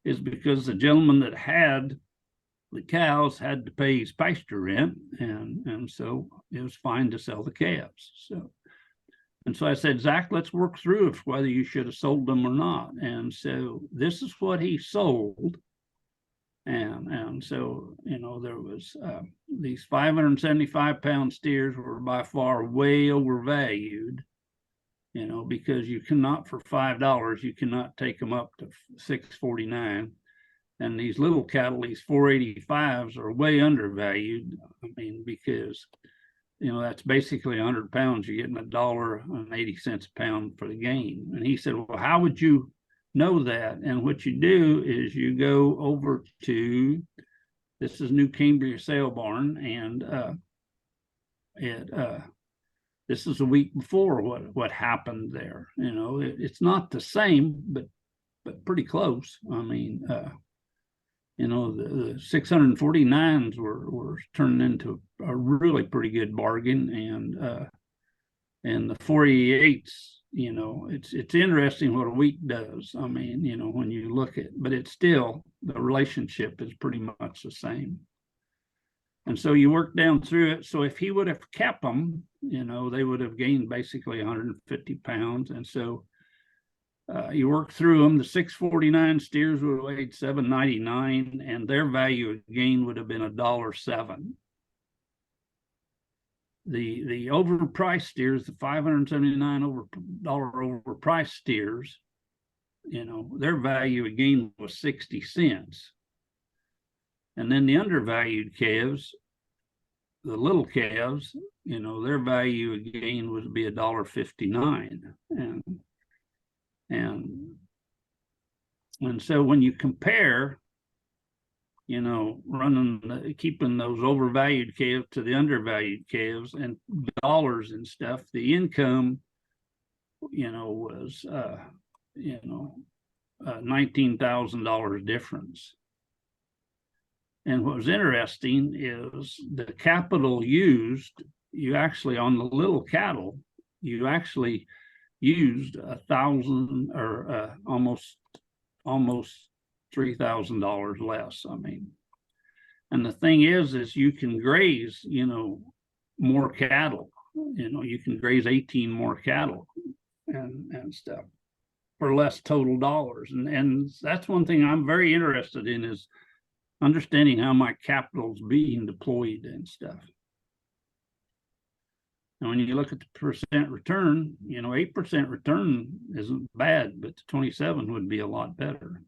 is because the gentleman that had the cows had to pay his pasture rent, and so it was fine to sell the calves. And so I said, Zach, let's work through if whether you should have sold them or not. And so this is what he sold. And so, there was these 575-pound steers were by far way overvalued, because you cannot, for $5, you cannot take them up to $649. And these little cattle, these 485s, are way undervalued. I mean, because, that's basically 100 pounds. You're getting $1.80 a pound for the gain. And he said, well, how would you know that? And what you do is you go over to, this is New Cambria Sale Barn, and this is a week before what happened there. It's not the same, but pretty close. I mean, the 649s were turning into a really pretty good bargain, and the 488s, it's interesting what a week does. I mean, when you look at, but it's still, the relationship is pretty much the same. And so you work down through it. So if he would have kept them, they would have gained basically 150 pounds. And so you work through them. The 649 steers would have weighed 799, and their value of gain would have been $1.07. The overpriced steers, the 579 overpriced steers, their value of gain was 60 cents. And then the undervalued calves, the little calves, their value of gain would be $1.59. And And so when you compare, keeping those overvalued calves to the undervalued calves and dollars and stuff, the income, was, $19,000 difference. And what was interesting is the capital used, you actually, on the little cattle, you actually used $1,000 or almost $3,000 less. I mean, and the thing is you can graze, more cattle. You can graze 18 more cattle and stuff for less total dollars. And that's one thing I'm very interested in, is understanding how my capital's being deployed and stuff. And when you look at the percent return, 8% return isn't bad, but 27 would be a lot better.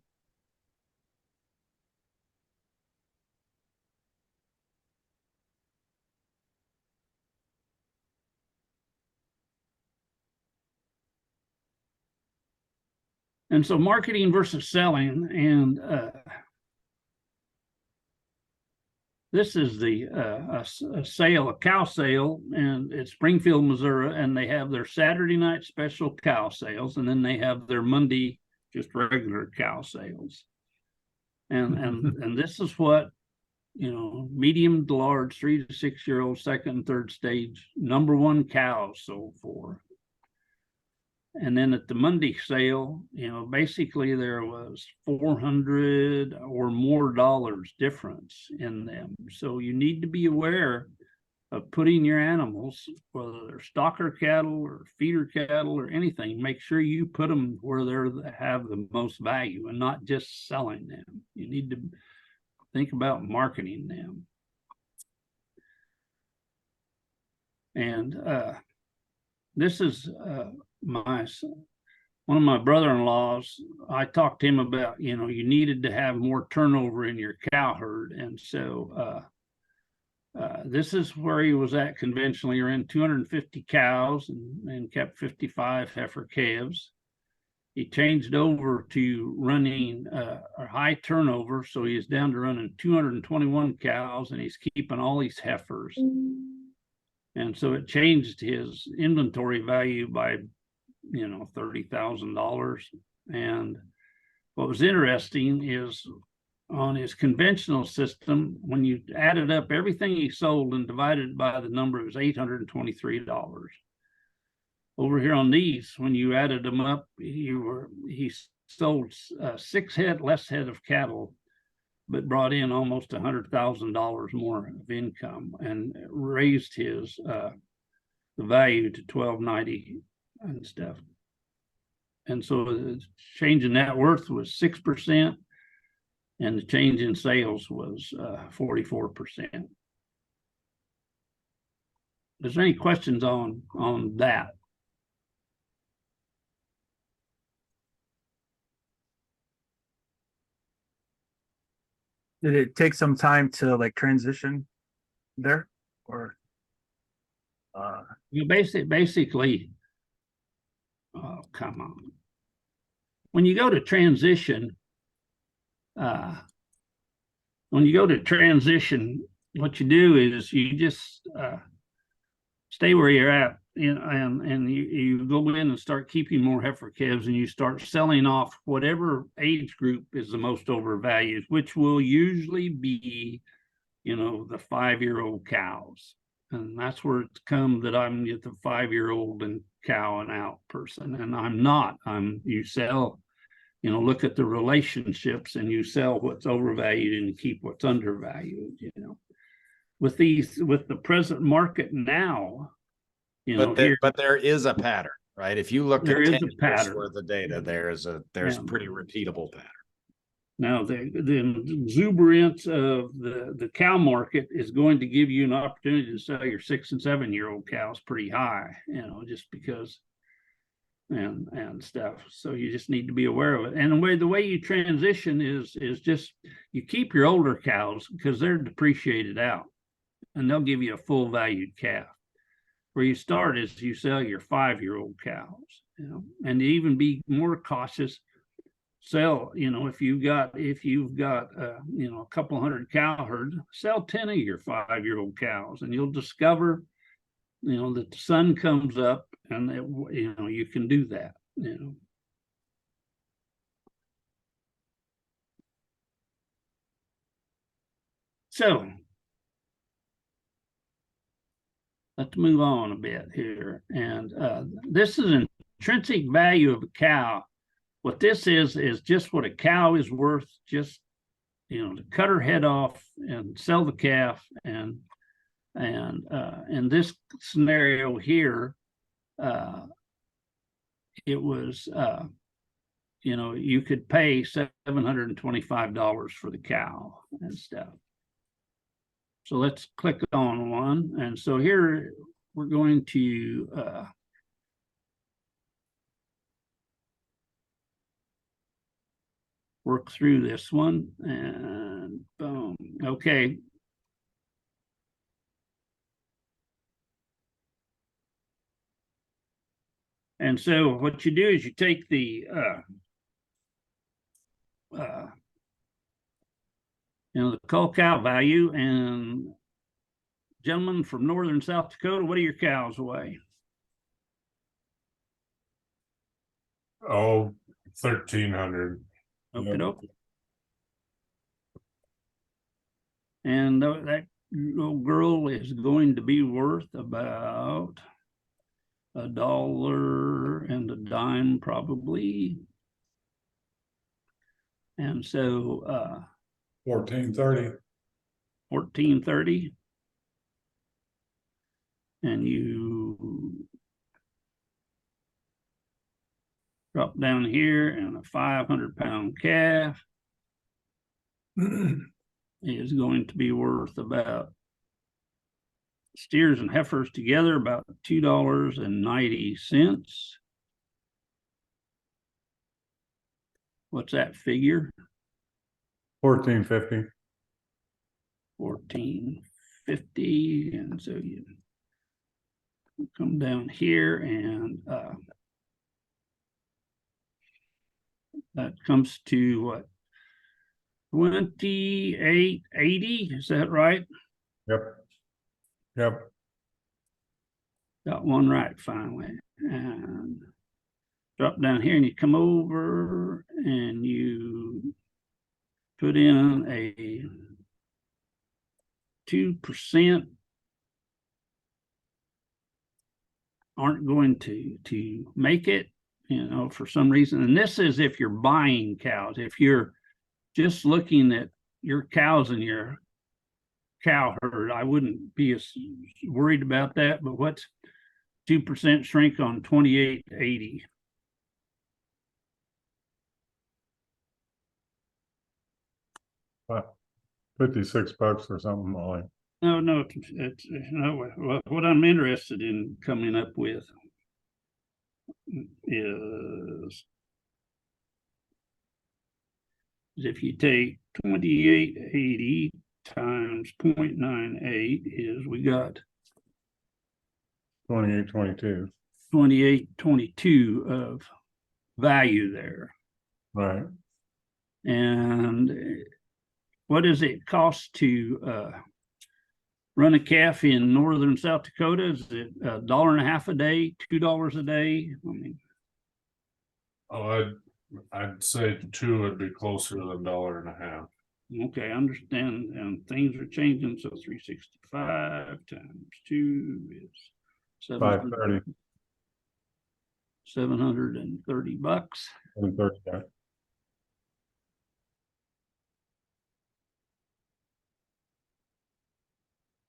And so marketing versus selling, and this is the a cow sale, and it's Springfield, Missouri, and they have their Saturday night special cow sales, and then they have their Monday just regular cow sales. And this is what, medium to large, 3 to 6 year old, second and third stage, #1 cows sold for. And then at the Monday sale, basically there was $400 or more difference in them. So you need to be aware of putting your animals, whether they're stocker cattle or feeder cattle or anything, make sure you put them where they have the most value and not just selling them. You need to think about marketing them. And this is one of my brother-in-laws. I talked to him about, you needed to have more turnover in your cow herd. And so this is where he was at conventionally. He ran 250 cows and kept 55 heifer calves. He changed over to running a high turnover. So he's down to running 221 cows, and he's keeping all these heifers. And so it changed his inventory value by $30,000. And what was interesting is on his conventional system, when you added up everything he sold and divided by the number, it was $823. Over here on these, when you added them up, he sold 6 less head of cattle, but brought in almost $100,000 more of income and raised his the value to $1,290 and stuff. And so the change in net worth was 6%, and the change in sales was 44%. Is there any questions on that? Did it take some time to transition there, or? You basically, oh, come on. When you go to transition, what you do is you just stay where you're at, and you go in and start keeping more heifer calves, and you start selling off whatever age group is the most overvalued, which will usually be, the 5-year-old cows. And that's where it's come that I'm the 5-year-old and cow and out person. And I'm not. You sell, look at the relationships, and you sell what's overvalued and keep what's undervalued, With the present market now, but there is a pattern, right? If you look at 10 years worth of data, there's a pretty repeatable pattern. Now, the exuberance of the cow market is going to give you an opportunity to sell your 6 and 7-year-old cows pretty high, just because and stuff. So you just need to be aware of it. And the way you transition is just you keep your older cows because they're depreciated out, and they'll give you a full valued calf. Where you start is you sell your 5-year-old cows, and even be more cautious. sell, if you've got a couple hundred cow herds, sell 10 of your 5-year-old cows, and you'll discover, that the sun comes up, and you can do that. So let's move on a bit here. And this is an intrinsic value of a cow. What this is just what a cow is worth, just, to cut her head off and sell the calf. And in this scenario here, it was, you could pay $725 for the cow and stuff. So let's click on one. And so here we're going to work through this one, and boom. Okay. And so what you do is you take the the cull cow value, and gentlemen from northern South Dakota, what are your cows weigh? Oh, 1,300. Okay. And that little girl is going to be worth about $1 and a dime, probably. And so 1430. 1430. And you drop down here, and a 500-pound calf is going to be worth about, steers and heifers together, about $2.90. What's that figure? 1450. 1450. And so you come down here, and that comes to what, 2880? Is that right? Yep. Got one right finally. And drop down here, and you come over, and you put in a 2%. Aren't going to make it, for some reason. And this is if you're buying cows. If you're just looking at your cows in your cow herd, I wouldn't be as worried about that. But what's 2% shrink on 2880? $56 or something like. No, it's what I'm interested in coming up with is if you take 2880 times 0.98, is we got 2822. 2822 of value there. Right. And what does it cost to run a calf in northern South Dakota? Is it $1.50 a day, $2 a day? I mean, I'd say 2 would be closer to $1.50. Okay, I understand, and things are changing. So 365 times 2 is 530. $730. 730.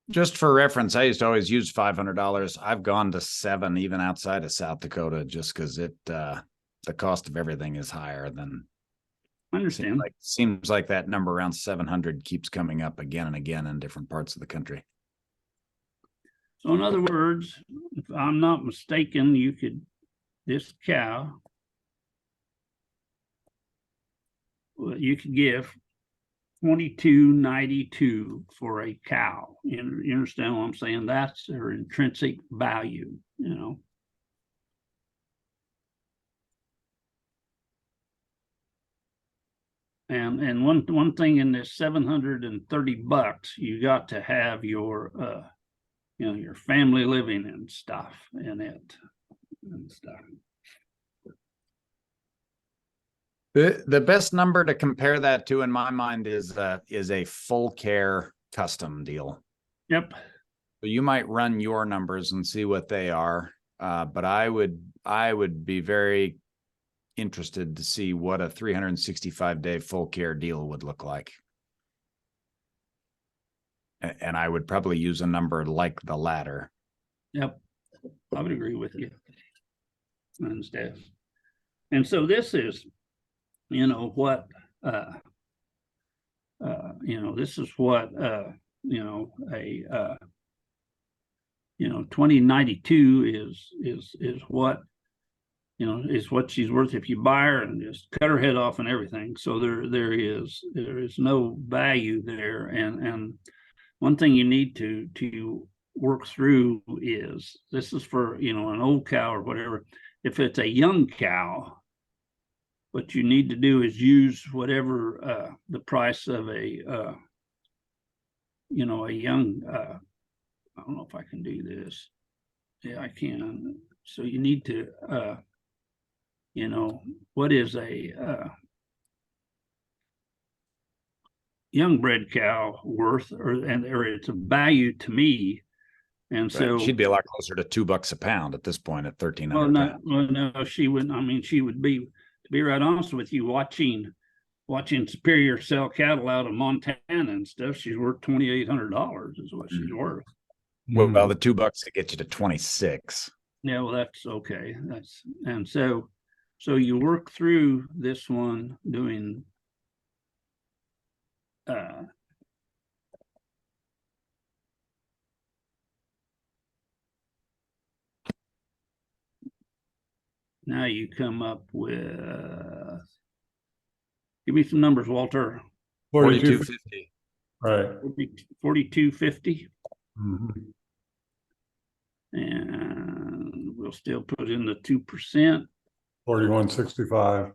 Just for reference, I used to always use $500. I've gone to $7, even outside of South Dakota, just because the cost of everything is higher than. I understand. Seems like that number around 700 keeps coming up again and again in different parts of the country. So in other words, if I'm not mistaken, this cow, well, you could give $22.92 for a cow. You understand what I'm saying? That's their intrinsic value, you know. And one thing in this $730, you got to have your your family living and stuff in it and stuff. The best number to compare that to in my mind is a full care custom deal. Yep. So you might run your numbers and see what they are. But I would be very interested to see what a 365-day full care deal would look like. And I would probably use a number like the latter. Yep. I would agree with you. And stuff. And so this is, what, this is what, 2092 is what, is what she's worth if you buy her and just cut her head off and everything. So there is no value there. And one thing you need to work through is, this is for, an old cow or whatever. If it's a young cow, what you need to do is use whatever the price of a young, I don't know if I can do this. Yeah, I can. So you need to, what is a young bred cow worth, or it's a value to me. And so she'd be a lot closer to $2 a pound at this point at 1,300 pounds. Well, no, she wouldn't. I mean, she would be, to be right honest with you, watching Superior sell cattle out of Montana and stuff, she's worth $2,800 is what she's worth. Well, the $2 to get you to 26. Yeah, well, that's okay. So you work through this one doing now you come up with, give me some numbers, Walter. 42.50. Right. 42.50. Mm-hmm. And we'll still put in the 2%. 41.65.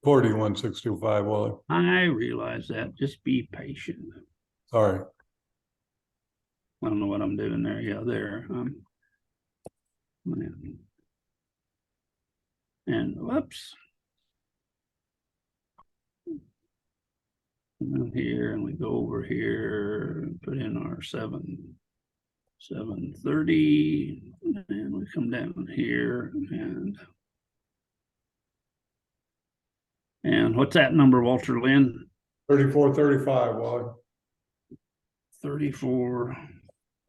$41.65, Wally. I realize that. Just be patient. Sorry. I don't know what I'm doing there. Yeah, there. And whoops. And here, and we go over here and put in our 730, and we come down here and what's that number, Walter Lynn? 34.35, Wally. 34.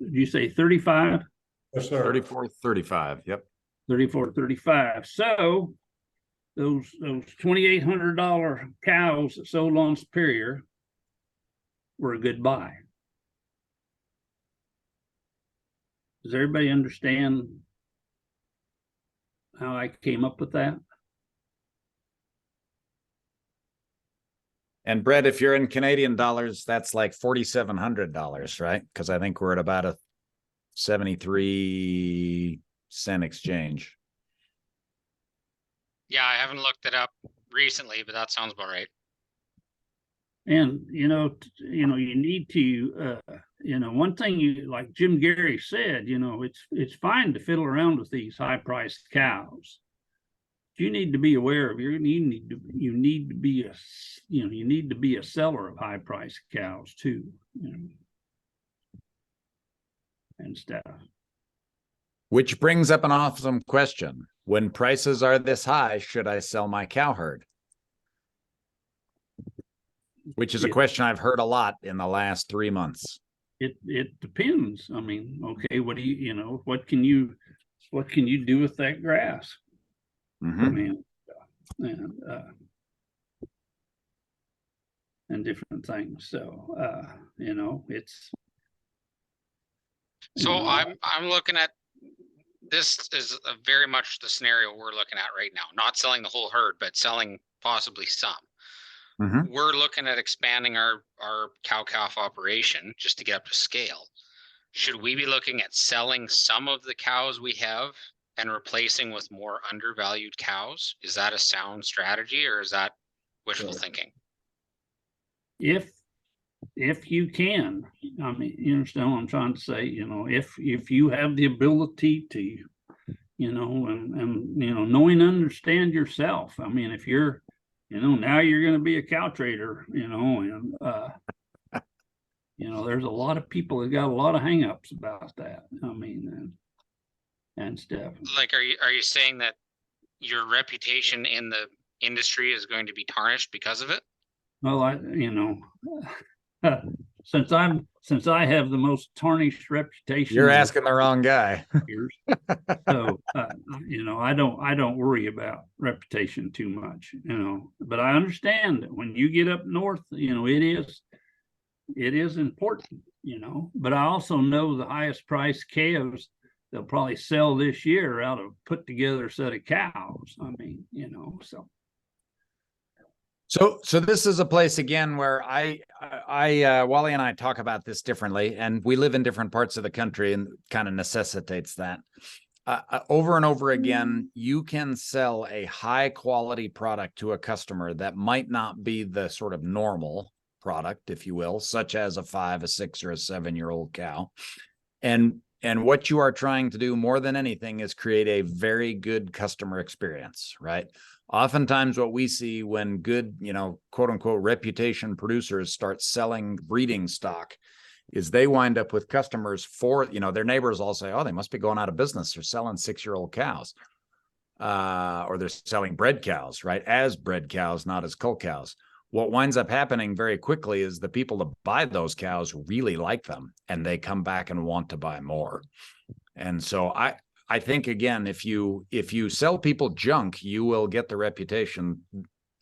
Did you say 35? Yes, sir. 34.35. Yep. 34.35. So those $2,800 cows that sold on Superior were a good buy. Does everybody understand how I came up with that? And Brett, if you're in Canadian dollars, that's like $4,700, right? Because I think we're at about a 73-cent exchange. Yeah, I haven't looked it up recently, but that sounds about right. And you need to one thing, you like Jim Gary said, it's fine to fiddle around with these high priced cows. You need to be aware of you need to be a seller of high priced cows too, and stuff. Which brings up an awesome question. When prices are this high, should I sell my cow herd? Which is a question I've heard a lot in the last 3 months. It depends. I mean, okay, what do what can you do with that grass? Mm-hmm. I mean, and different things. So it's. So I'm looking at, this is very much the scenario we're looking at right now. Not selling the whole herd, but selling possibly some. Mhm. we're looking at expanding our cow-calf operation just to get up to scale. Should we be looking at selling some of the cows we have and replacing with more undervalued cows? Is that a sound strategy, or is that wishful thinking? If you can, I mean, you understand what I'm trying to say, if you have the ability to, and knowing, understand yourself. I mean, if you're, now you're going to be a cow trader, and there's a lot of people that got a lot of hangups about that. I mean, and stuff. Like, are you saying that your reputation in the industry is going to be tarnished because of it? Well, since I have the most tarnished reputation. You're asking the wrong guy. Years, so I don't worry about reputation too much, but I understand that when you get up north, it is important, but I also know the highest price calves they'll probably sell this year out of put together set of cows. I mean, So this is a place again where Wally and I talk about this differently, and we live in different parts of the country, and kind of necessitates that. Over and over again, you can sell a high quality product to a customer that might not be the sort of normal product, if you will, such as a 5, a 6, or a 7-year-old cow. And what you are trying to do more than anything is create a very good customer experience, right? Oftentimes what we see when good, quote unquote, reputation producers start selling breeding stock is they wind up with customers for, their neighbors all say, oh, they must be going out of business. They're selling 6-year-old cows, or they're selling bred cows, right? As bred cows, not as cull cows. What winds up happening very quickly is the people that buy those cows really like them, and they come back and want to buy more. And so I think, again, if you sell people junk, you will get the reputation,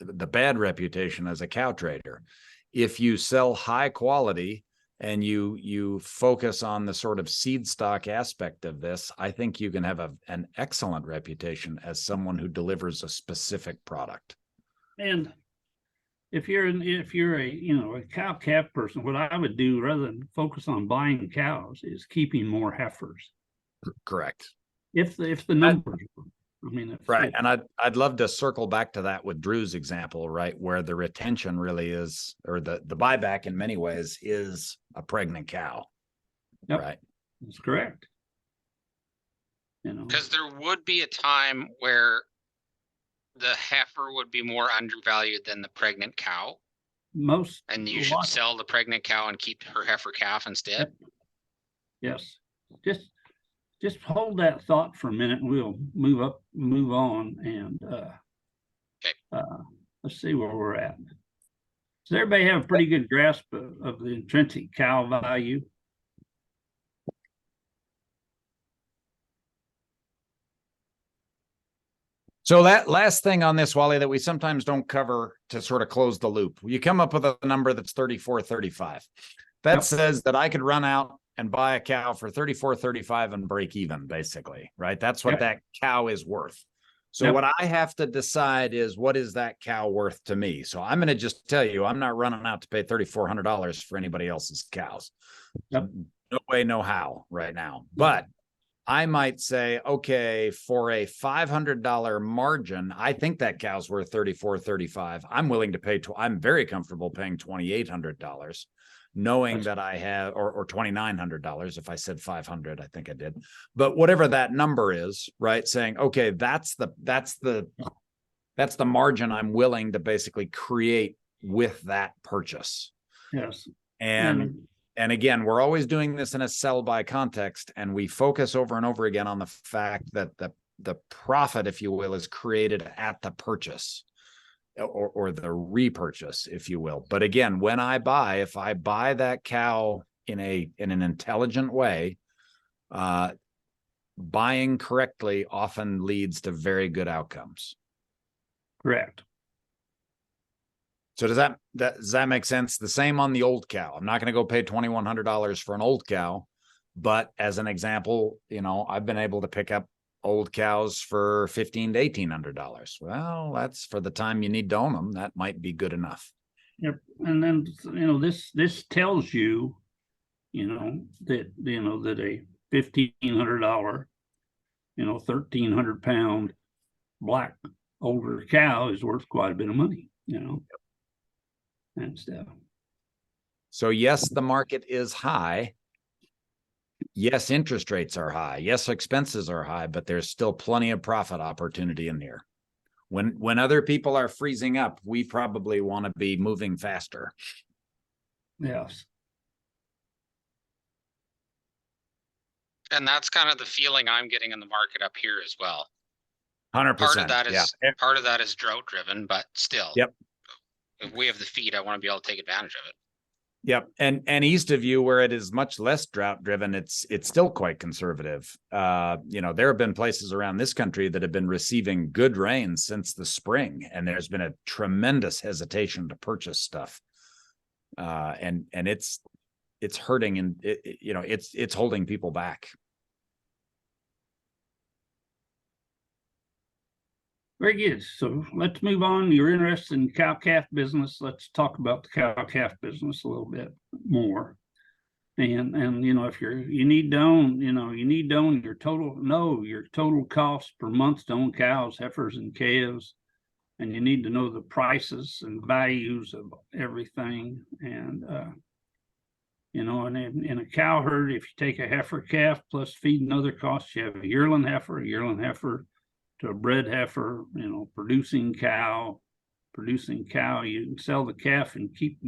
the bad reputation as a cow trader. If you sell high quality and you focus on the sort of seed stock aspect of this, I think you can have an excellent reputation as someone who delivers a specific product. And if you're a cow calf person, what I would do rather than focus on buying cows is keeping more heifers. Correct. If the numbers, right. And I'd love to circle back to that with Drew's example, right, where the retention really is, or the buyback in many ways is a pregnant cow. Yep. Right. That's correct. Because there would be a time where the heifer would be more undervalued than the pregnant cow. And you should sell the pregnant cow and keep her heifer calf instead. Yep. Yes. Just hold that thought for a minute, and we'll move on, and let's see where we're at. Does everybody have a pretty good grasp of the intrinsic cow value? So that last thing on this, Wally, that we sometimes don't cover to sort of close the loop, you come up with a number that's 34.35. That says that I could run out and buy a cow for 34.35 and break even, basically, right? That's what that cow is worth. So what I have to decide is, what is that cow worth to me? So I'm going to just tell you, I'm not running out to pay $3,400 for anybody else's cows. No way, no how right now. But I might say, okay, for a $500 margin, I think that cow's worth $34.35. I'm willing to pay. I'm very comfortable paying $2,800, knowing that I have, or $2,900. If I said 500, I think I did. But whatever that number is, right? Saying, okay, that's the margin I'm willing to basically create with that purchase. Yes. And again, we're always doing this in a sell by context, and we focus over and over again on the fact that the profit, if you will, is created at the purchase or the repurchase, if you will. But again, when if I buy that cow in an intelligent way, buying correctly often leads to very good outcomes. Correct. So does that make sense? The same on the old cow. I'm not going to go pay $2,100 for an old cow, but as an example, I've been able to pick up old cows for $1,500 to $1,800. Well, that's for the time you need to own them. That might be good enough. Yep, and then, this tells you, that, that a $1,500, 1,300 pound black older cow is worth quite a bit of money, and stuff. So yes, the market is high. Yes, interest rates are high. Yes, expenses are high, but there's still plenty of profit opportunity in here. When other people are freezing up, we probably want to be moving faster. Yes. And that's kind of the feeling I'm getting in the market up here as well. 100%. Part of that is yeah. part of that is drought driven, but still. Yep. If we have the feed, I want to be able to take advantage of it. Yep. And east of you, where it is much less drought driven, it's still quite conservative. There have been places around this country that have been receiving good rain since the spring, and there's been a tremendous hesitation to purchase stuff. And it's hurting, and it's holding people back. Very good. So let's move on. You're interested in cow-calf business. Let's talk about the cow-calf business a little bit more. And if you need to own, your total cost per month to own cows, heifers, and calves. And you need to know the prices and values of everything. And and in a cow herd, if you take a heifer calf plus feed and other costs, you have a yearling heifer to a bred heifer, producing cow. You can sell the calf and keep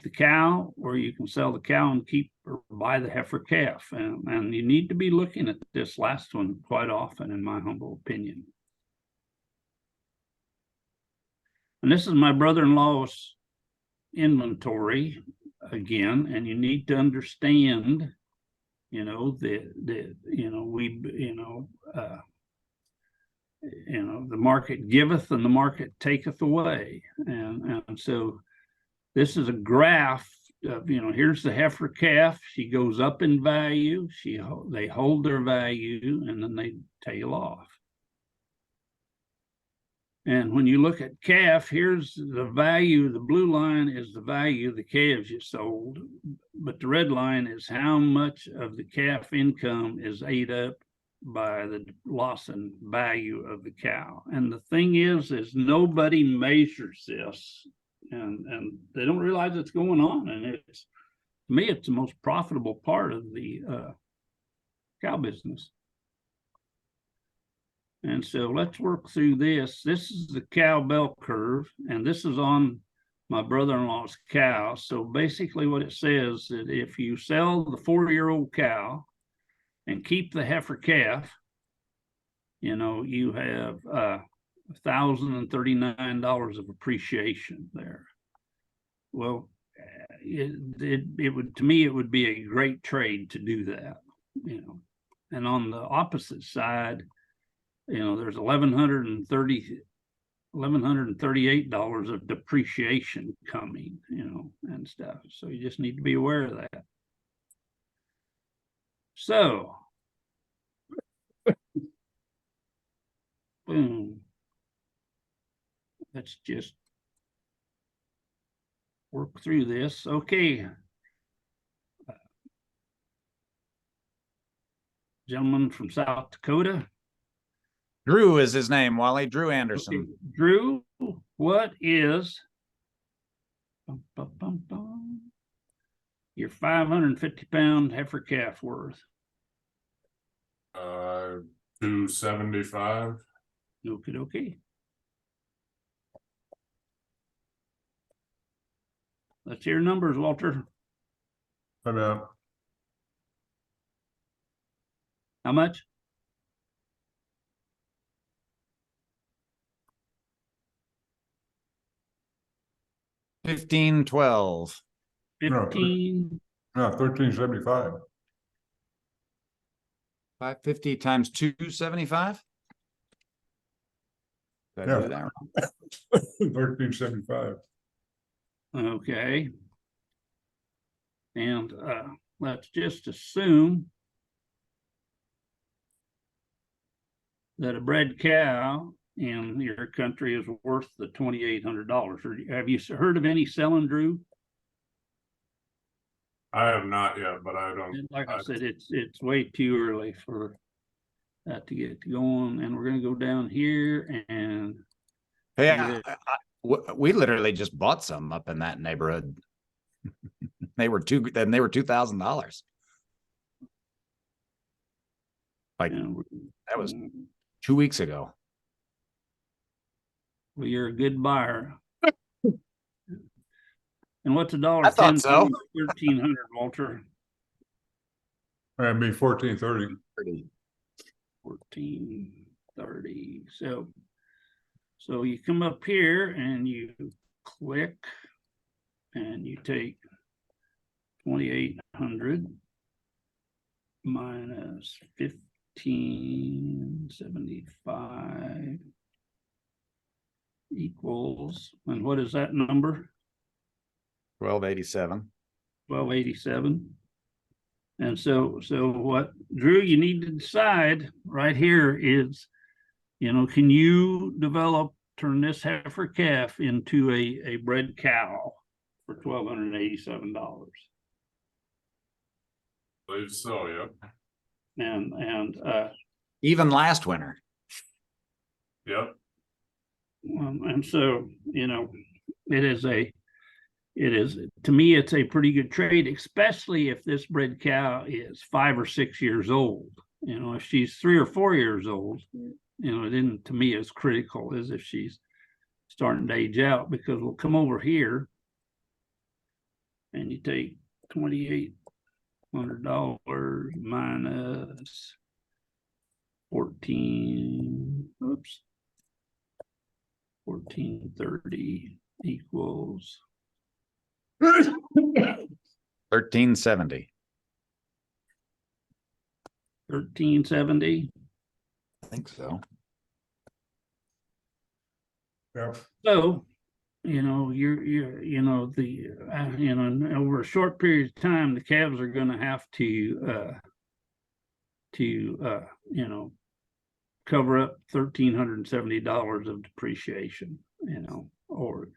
the cow, or you can sell the cow and keep or buy the heifer calf. And you need to be looking at this last one quite often, in my humble opinion. And this is my brother-in-law's inventory again, and you need to understand, the market giveth and the market taketh away. And so this is a graph of, here's the heifer calf. She goes up in value. They hold their value, and then they tail off. And when you look at calf, here's the value. The blue line is the value of the calves you sold, but the red line is how much of the calf income is ate up by the loss in value of the cow. And the thing is nobody measures this, and they don't realize it's going on. And to me, it's the most profitable part of the cow business. And so let's work through this. This is the cow bell curve, and this is on my brother-in-law's cow. So basically what it says that if you sell the 4-year-old cow and keep the heifer calf, you have $1,039 of appreciation there. Well, it would, to me, it would be a great trade to do that, And on the opposite side, there's $1,138 of depreciation coming, and stuff. So you just need to be aware of that. So, boom. Let's just work through this. Okay. Gentleman from South Dakota. Drew is his name, Wally. Drew Anderson. Okay. Drew, what is your 550-pound heifer calf worth? $275. Okay. Let's hear numbers, Walter. About How much? $1,512. 15. No, 1375. 550 times 275. Did I do that wrong? 1375. Okay. And let's just assume that a bred cow in your country is worth the $2,800. Or have you heard of any selling, Drew? I have not yet, but I don't. And like I said, it's way too early for that to get going. And we're gonna go down here and Yeah, we literally just bought some up in that neighborhood. They were $2,000. Like that was 2 weeks ago. well, you're a good buyer. And what's a dollar? I thought so. 1,300, Walter. That'd be 1430. 1430. So you come up here and you click and you take 2,800 minus 1575 equals, and what is that number? 1287. 1287. And so what, Drew, you need to decide right here is, can you turn this heifer calf into a bred cow for $1,287? I believe so, yep. And even last winter. Yep. And so, it is, to me, it's a pretty good trade, especially if this bred cow is 5 or 6 years old. If she's 3 or 4 years old, then to me it's critical as if she's starting to age out, because we'll come over here and you take $2,800 minus 1430 equals 1370. 1370. I think so. Yep. So, over a short period of time, the calves are going to have to cover up $1,370 of depreciation, or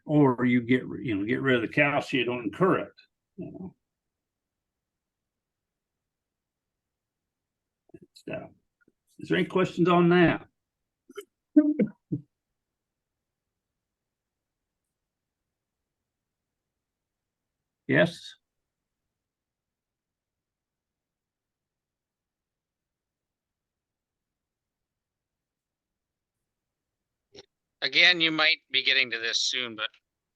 you get rid of the cow so you don't incur it, So, is there any questions on that? Yes. Again, you might be getting to this soon, but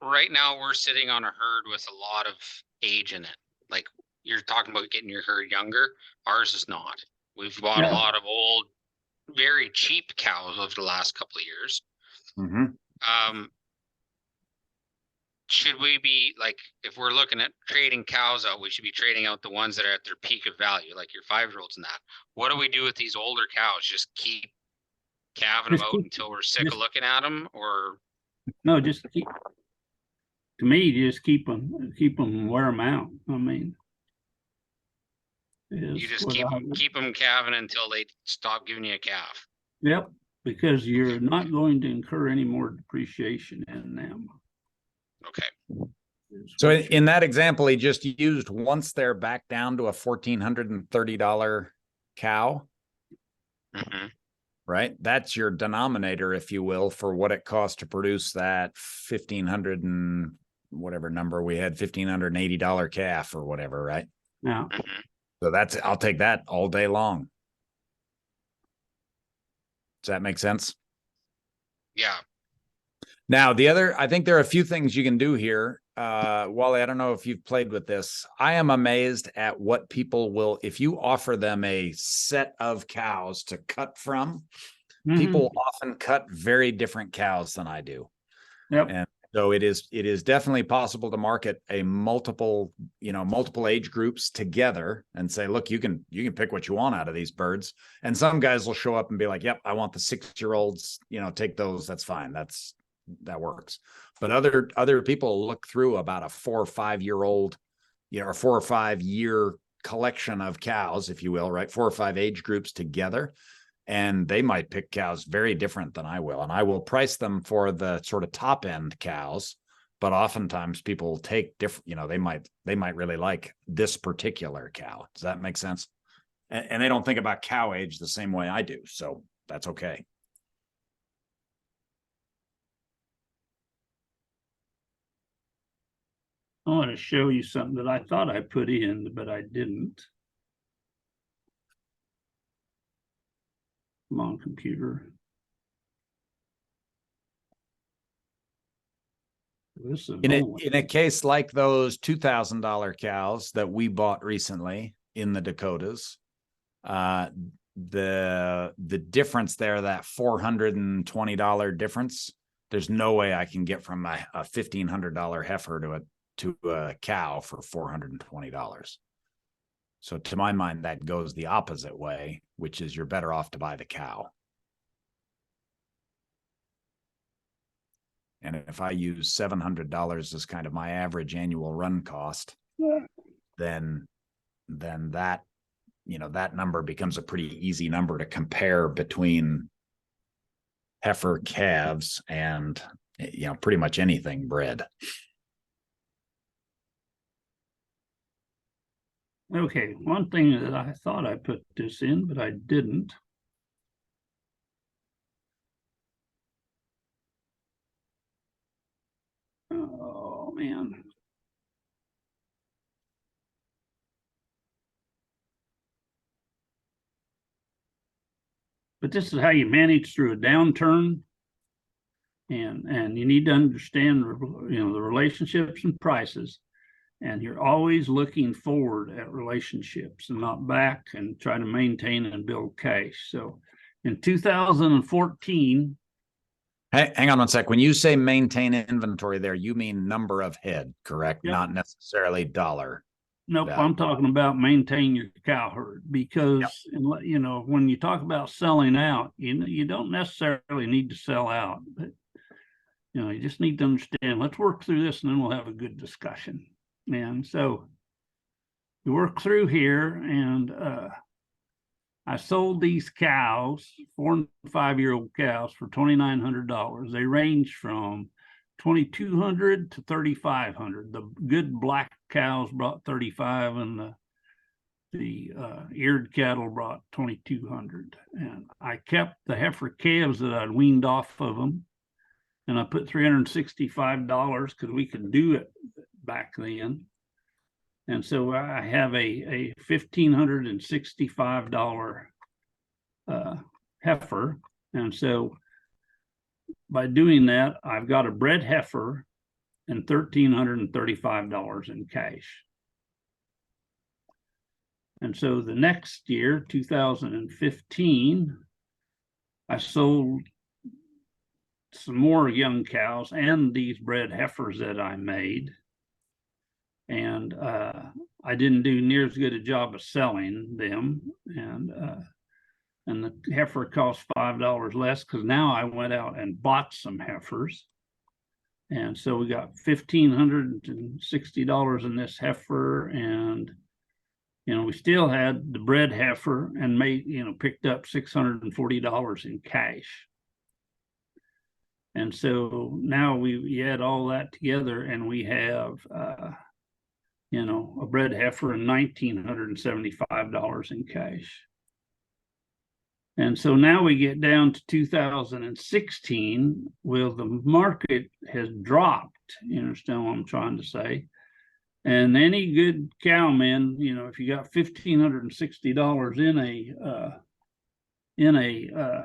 right now we're sitting on a herd with a lot of age in it. Like you're talking about getting your herd younger. Ours is not. We've bought a lot of old, very cheap cows over the last couple of years. Should we be like, if we're looking at trading cows out, we should be trading out the ones that are at their peak of value, like your 5-year-olds and that. What do we do with these older cows? Just keep calving them out until we're sick of looking at them, or no? Just keep. To me, just keep them, wear them out. I mean, you just keep them calving until they stop giving you a calf. Yep, because you're not going to incur any more depreciation in them. Okay. So in that example he just used, once they're back down to a $1,430 cow, right? That's your denominator, if you will, for what it costs to produce that 1,500 and whatever number we had, $1,580 calf or whatever, right? Yeah. So I'll take that all day long. Does that make sense? Yeah. Now, I think there are a few things you can do here. Wally, I don't know if you've played with this. I am amazed at what people will, if you offer them a set of cows to cut from, people often cut very different cows than I do. Yep. And so it is definitely possible to market a multiple age groups together and say, look, you can pick what you want out of these birds. And some guys will show up and be like, yep, I want the 6-year-olds, take those. That's fine. That works. But other people look through about a 4 or 5 year old, or 4 or 5 year collection of cows, if you will, right? 4 or 5 age groups together. And they might pick cows very different than I will. And I will price them for the sort of top end cows, but oftentimes people take different, they might really like this particular cow. Does that make sense? And they don't think about cow age the same way I do. So that's okay. I want to show you something that I thought I put in, but I didn't. Come on, computer. This is in a case like those $2,000 cows that we bought recently in the Dakotas, the difference there, that $420 difference, there's no way I can get from a $1,500 heifer to a cow for $420. So to my mind, that goes the opposite way, which is you're better off to buy the cow. And if I use $700 as kind of my average annual run cost, then that, that number becomes a pretty easy number to compare between heifer calves and, pretty much anything bred. Okay, one thing that I thought I put this in, but I didn't. Oh, man. But this is how you manage through a downturn. And you need to understand, the relationships and prices. And you're always looking forward at relationships and not back, and try to maintain and build cash. So in 2014. Hang on one sec. When you say maintain inventory there, you mean number of head, correct? Yep. Not necessarily dollar. Nope, value. I'm talking about maintain your cow herd, because, when you talk about selling out, you don't necessarily need to sell out, but you just need to understand, let's work through this and then we'll have a good discussion. And so we work through here, and I sold these cows, 4 and 5-year-old cows, for $2,900. They range from $2,200 to $3,500. The good black cows brought $3,500, and the eared cattle brought $2,200. And I kept the heifer calves that I'd weaned off of them, and I put $365 because we could do it back then. And so I have a $1,565 heifer. And so by doing that, I've got a bred heifer and $1,335 in cash. And so the next year, 2015, I sold some more young cows and these bred heifers that I made. And I didn't do near as good a job of selling them. And the heifer cost $5 less, because now I went out and bought some heifers. And so we got $1,560 in this heifer. And, we still had the bred heifer, and picked up $640 in cash. And so now we add all that together, and we have, a bred heifer and $1,975 in cash. And so now we get down to 2016. Well, the market has dropped. You understand what I'm trying to say? And any good cowman, if you got $1,560 in a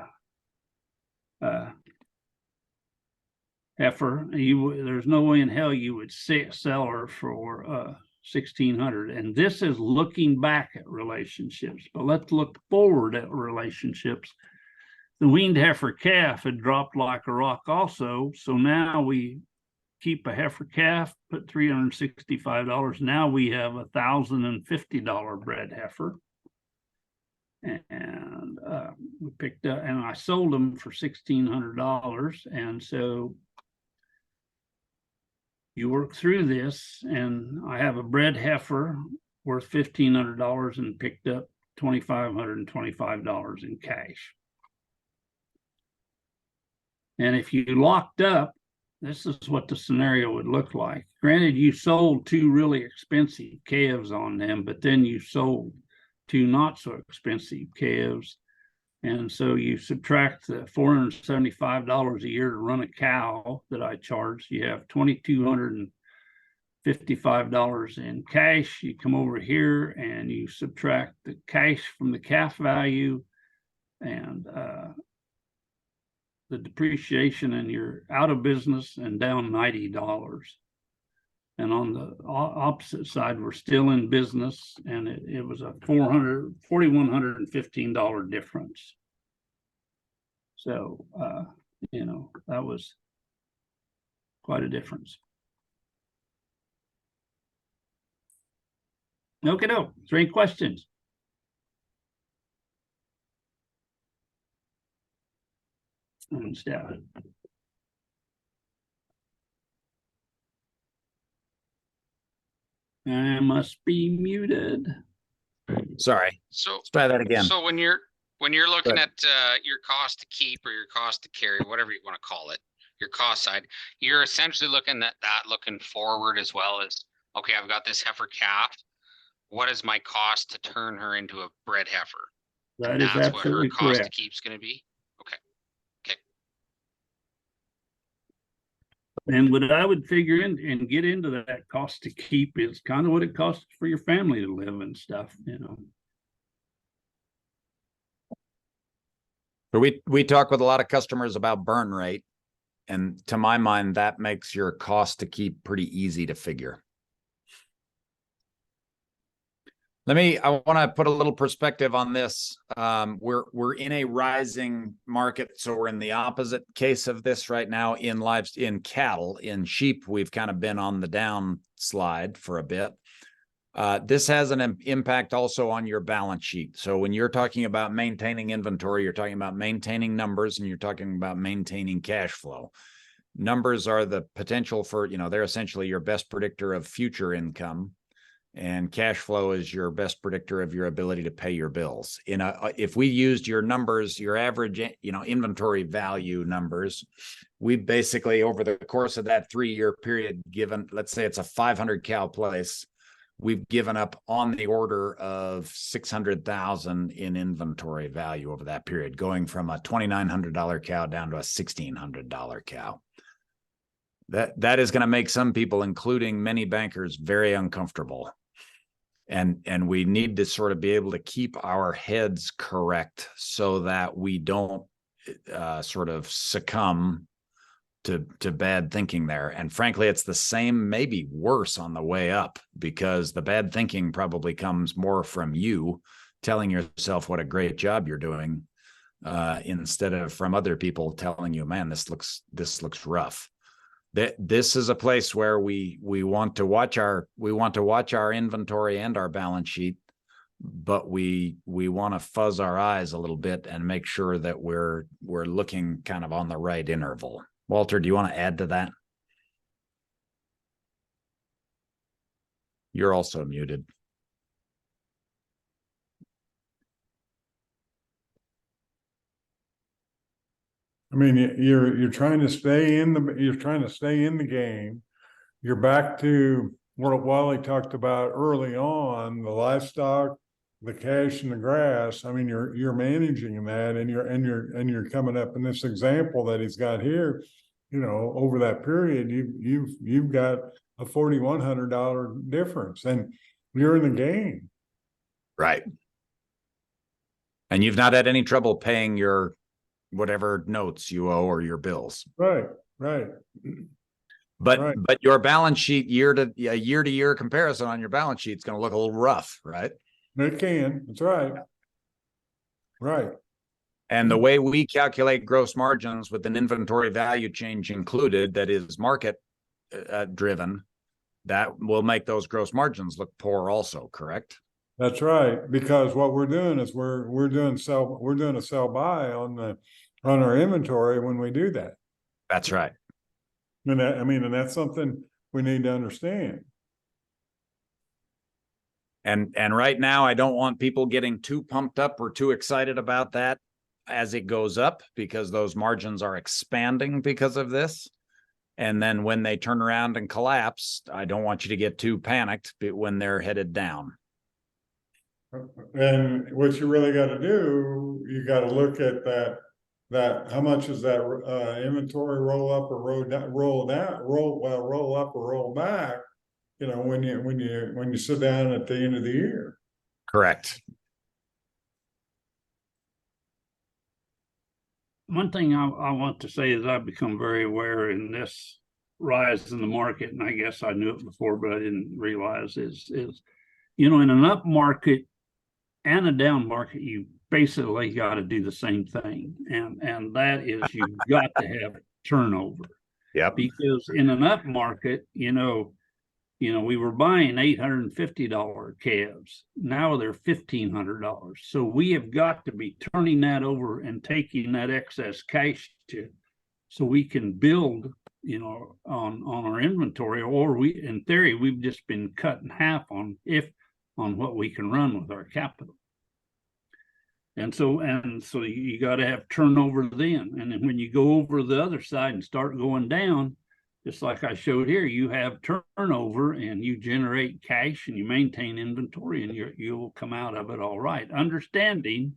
heifer, there's no way in hell you would sell her for $1,600. And this is looking back at relationships, but let's look forward at relationships. The weaned heifer calf had dropped like a rock also. So now we keep a heifer calf, put $365. Now we have $1,050 bred heifer. And we picked up, and I sold them for $1,600. And so you work through this, and I have a bred heifer worth $1,500 and picked up $2,525 in cash. And if you locked up, this is what the scenario would look like. Granted, you sold 2 really expensive calves on them, but then you sold 2 not so expensive calves. And so you subtract the $475 a year to run a cow that I charge, you have $2,255 in cash. You come over here and you subtract the cash from the calf value and the depreciation, and you're out of business and down $90. And on the opposite side, we're still in business, and it was a $4,115 difference. So, that was quite a difference. Okay, no, is there any questions? I must be muted. Sorry. So, Let's try that again. so when you're looking Good. at your cost to keep or your cost to carry, whatever you want to call it, your cost side, you're essentially looking at that looking forward as well as, okay, I've got this heifer calf. What is my cost to turn her into a bred heifer? That is That's what her absolutely cost to correct. keep's going to be. And what I would figure in and get into that cost to keep is kind of what it costs for your family to live and stuff, So we talk with a lot of customers about burn rate, and to my mind, that makes your cost to keep pretty easy to figure. I want to put a little perspective on this. We're in a rising market, so we're in the opposite case of this right now in cattle. In sheep, we've kind of been on the downslide for a bit. This has an impact also on your balance sheet. So when you're talking about maintaining inventory, you're talking about maintaining numbers, and you're talking about maintaining cash flow. Numbers are the potential for, they're essentially your best predictor of future income. And cash flow is your best predictor of your ability to pay your bills. If we used your numbers, your average, inventory value numbers, we basically, over the course of that 3-year period, given, let's say it's a 500 cow place, we've given up on the order of $600,000 in inventory value over that period, going from a $2,900 cow down to a $1,600 cow. That is going to make some people, including many bankers, very uncomfortable. And we need to sort of be able to keep our heads correct so that we don't sort of succumb to bad thinking there. And frankly, it's the same, maybe worse on the way up, because the bad thinking probably comes more from you telling yourself what a great job you're doing, instead of from other people telling you, man, this looks rough. This is a place where we want to watch our inventory and our balance sheet, but we want to fuzz our eyes a little bit and make sure that we're looking kind of on the right interval. Walter, do you want to add to that? You're also muted. I mean, you're trying to stay in the game. You're back to what Wally talked about early on, the livestock, the cash, and the grass. I mean, you're managing that, and you're coming up in this example that he's got here. Over that period, you've got a $4,100 difference, and you're in the game. Right. And you've not had any trouble paying your whatever notes you owe or your bills. Right. But your balance sheet year to year comparison on your balance sheet is going to look a little rough, right? It can. That's right. Right. And the way we calculate gross margins with an inventory value change included, that is market driven, that will make those gross margins look poor also, correct? That's right. Because what we're doing is we're doing a sell buy on our inventory when we do that. That's right. And that's something we need to understand. And right now, I don't want people getting too pumped up or too excited about that. as it goes up because those margins are expanding because of this. And then when they turn around and collapse, I don't want you to get too panicked when they're headed down. And what you really gotta do, you gotta look at that how much is that inventory roll up or roll up or roll back, you know, when you sit down at the end of the year. Correct. One thing I want to say is I've become very aware in this rise in the market, and I guess I knew it before, but I didn't realize is, you know, in an up market and a down market, you basically got to do the same thing. And that is you've got to have turnover. Yep. Because in an up market, you know, we were buying $850 calves. Now they're $1,500. So we have got to be turning that over and taking that excess cash so we can build, you know, on our inventory, or in theory, we've just been cut in half on what we can run with our capital. And so you got to have turnover then. And then when you go over the other side and start going down, just like I showed here, you have turnover and you generate cash and you maintain inventory, and you'll come out of it all right. Understanding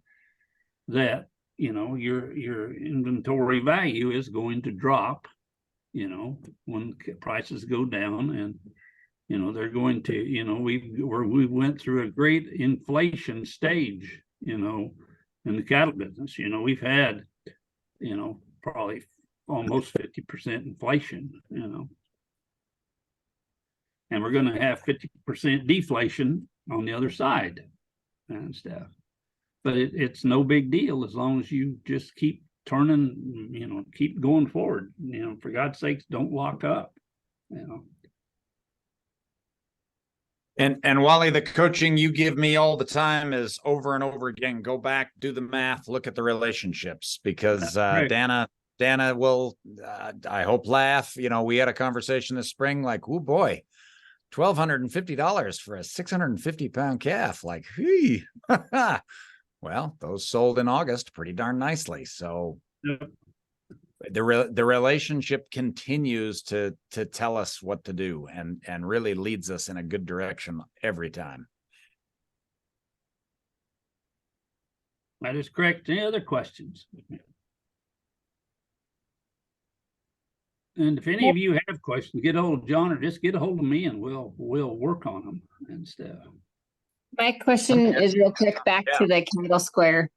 that, you know, your inventory value is going to drop, you know, when prices go down, and, you know, they're going to, you know, we went through a great inflation stage, you know, in the cattle business. You know, we've had, you know, probably almost 50% inflation, you know, and we're going to have 50% deflation on the other side and stuff. But it's no big deal as long as you just keep turning, you know, keep going forward. You know, for God's sakes, don't lock up, you know. And Wally, the coaching you give me all the time is over and over again. Go back, do the math, look at the relationships, because Dana will, I hope, laugh. You know, we had a conversation this spring, like, oh boy, $1,250 for a 650-pound calf. Like, hey, well, those sold in August pretty darn nicely. So the relationship continues to tell us what to do, and really leads us in a good direction every time. That is correct. Any other questions? And if any of you have questions, get a hold of John, or just get a hold of me, and we'll work on them and stuff. My question is real quick back to the cattle square.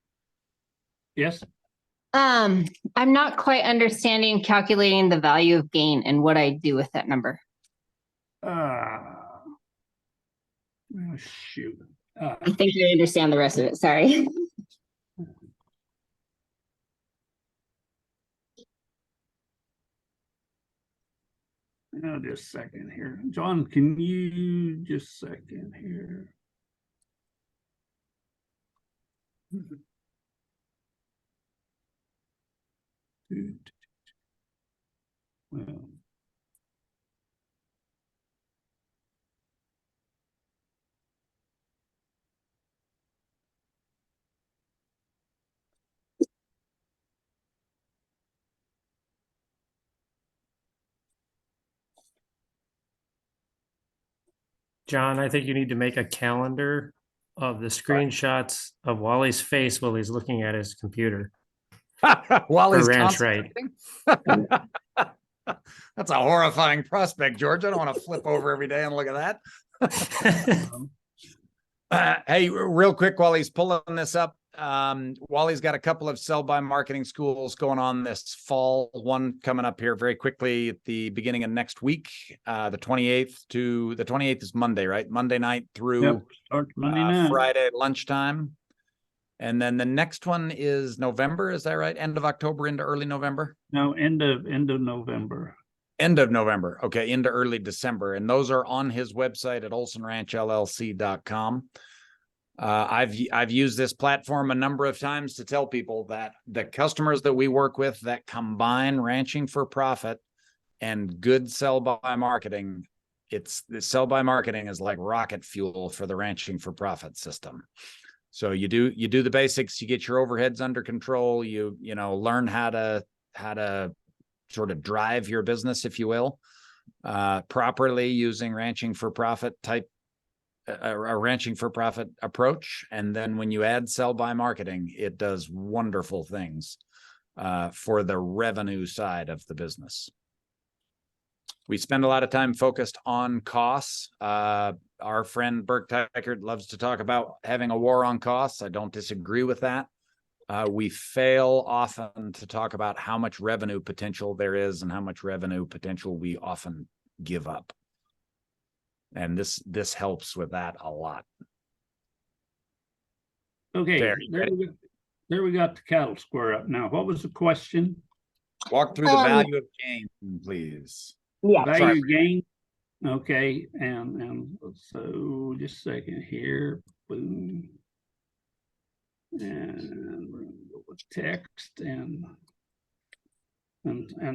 Yes. I'm not quite understanding calculating the value of gain and what I do with that number. Oh, shoot. I think I understand the rest of it. Sorry. Now, just a second here. John, can you just a second here? Well, John, I think you need to make a calendar of the screenshots of Wally's face while he's looking at his computer. Wally's Ranch Right. That's a horrifying prospect, George. I don't want to flip over every day and look at that. Hey, real quick, while he's pulling this up, Wally's got a couple of sell-by marketing schools going on this fall. One coming up here very quickly at the beginning of next week, the 28th is Monday, right? Monday night through Monday night. Friday lunchtime. And then the next one is November, is that right? End of October into early November? No, end of November. End of November. Okay, into early December. And those are on his website at olsonranchllc.com. I've used this platform a number of times to tell people that the customers that we work with that combine ranching for profit and good sell-by marketing, the sell-by marketing is like rocket fuel for the ranching for profit system. So you do the basics, you get your overheads under control, you learn how to sort of drive your business, if you will, properly using ranching for profit type, a ranching for profit approach. And then when you add sell by marketing, it does wonderful things for the revenue side of the business. We spend a lot of time focused on costs. Our friend Burke Teichert loves to talk about having a war on costs. I don't disagree with that. We fail often to talk about how much revenue potential there is and how much revenue potential we often give up. And this helps with that a lot. Okay, there we got the cattle square up. Now, what was the question? Walk through the value of gain, please. Yeah. Value gain. Okay, and so just a second here. Boom. And we're gonna go with text and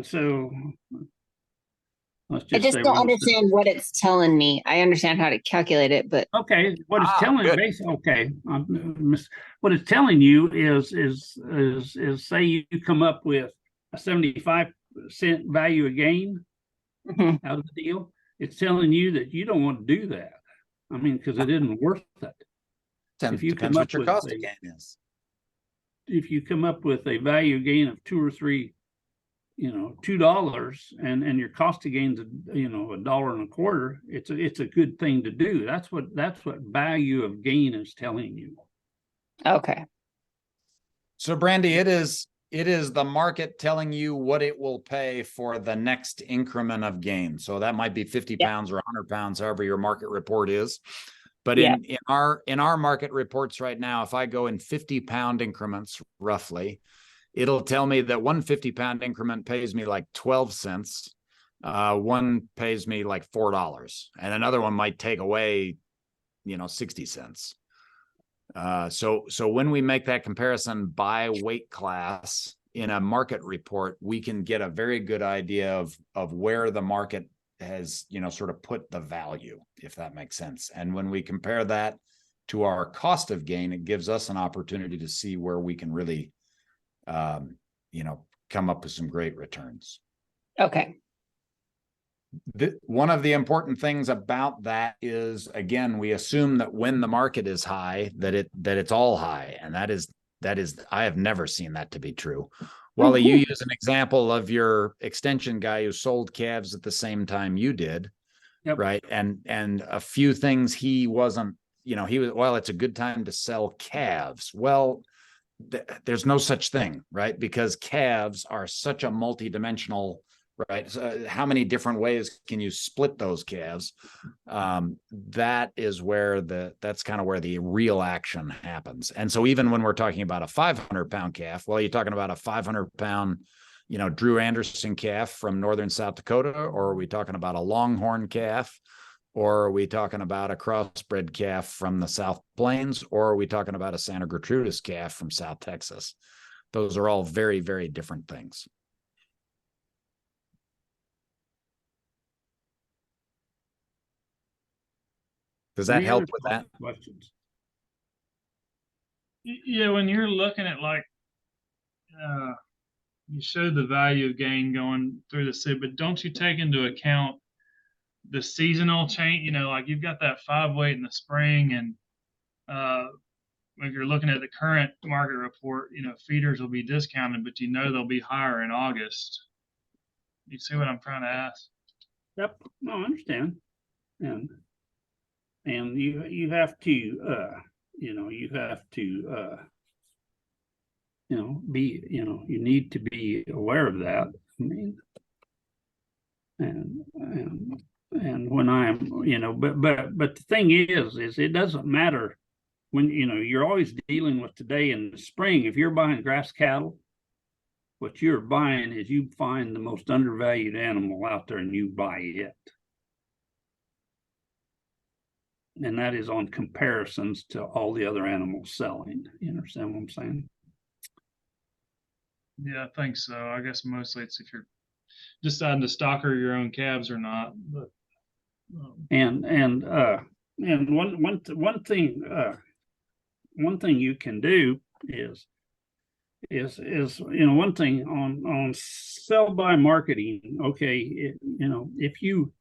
so let's I just just say don't we're gonna understand what it's telling me. I understand how to calculate it, but okay, what it's telling basically, okay, what it's telling you is say you come up with a 75-cent value of gain out of the deal. It's telling you that you don't want to do that. I mean, because it isn't worth it. If you depends what your cost of gain is. If you come up with a value gain of $2 or $3, $2, and your cost of gain's $1.25, it's a good thing to do. That's what value of gain is telling you. okay. So Brandy, it is the market telling you what it will pay for the next increment of gain. So that might be 50 pounds or 100 pounds, however your market report is. But in our market reports right now, if I go in 50-pound increments, roughly, it'll tell me that one 50-pound increment pays me like 12 cents. One pays me like $4, and another one might take away, 60 cents. So when we make that comparison by weight class in a market report, we can get a very good idea of where the market has, sort of put the value, if that makes sense. And when we compare that to our cost of gain, it gives us an opportunity to see where we can really, come up with some great returns. Okay. One of the important things about that is, again, we assume that when the market is high, that it's all high. And that is, I have never seen that to be true. Wally, you use an example of your extension guy who sold calves at the same time you did, right? And a few things he wasn't, he was, well, it's a good time to sell calves. Well, there's no such thing, right? Because calves are such a multidimensional, right? So how many different ways can you split those calves? That is where that's kind of where the real action happens. And so even when we're talking about a 500-pound calf, well, you're talking about a 500-pound, Drew Anderson calf from northern South Dakota, or are we talking about a longhorn calf? Or are we talking about a crossbred calf from the South Plains? Or are we talking about a Santa Gertrudis calf from South Texas? Those are all very, very different things. Does that help with that? Questions? Yeah, when you're looking at you showed the value of gain going through the city, but don't you take into account the seasonal change? Like you've got that 5 weight in the spring, and if you're looking at the current market report, feeders will be discounted, but they'll be higher in August. You see what I'm trying to ask? Yep, no, I understand. And you have to be, you need to be aware of that. I mean, and when I'm, but the thing is it doesn't matter when, you're always dealing with today in the spring. If you're buying grass cattle, what you're buying is you find the most undervalued animal out there and you buy it. And that is on comparisons to all the other animals selling. You understand what I'm saying? Yeah, I think so. I guess mostly it's if you're deciding to stocker your own calves or not. But and one thing one thing you can do is one thing on sell by marketing. Okay, if you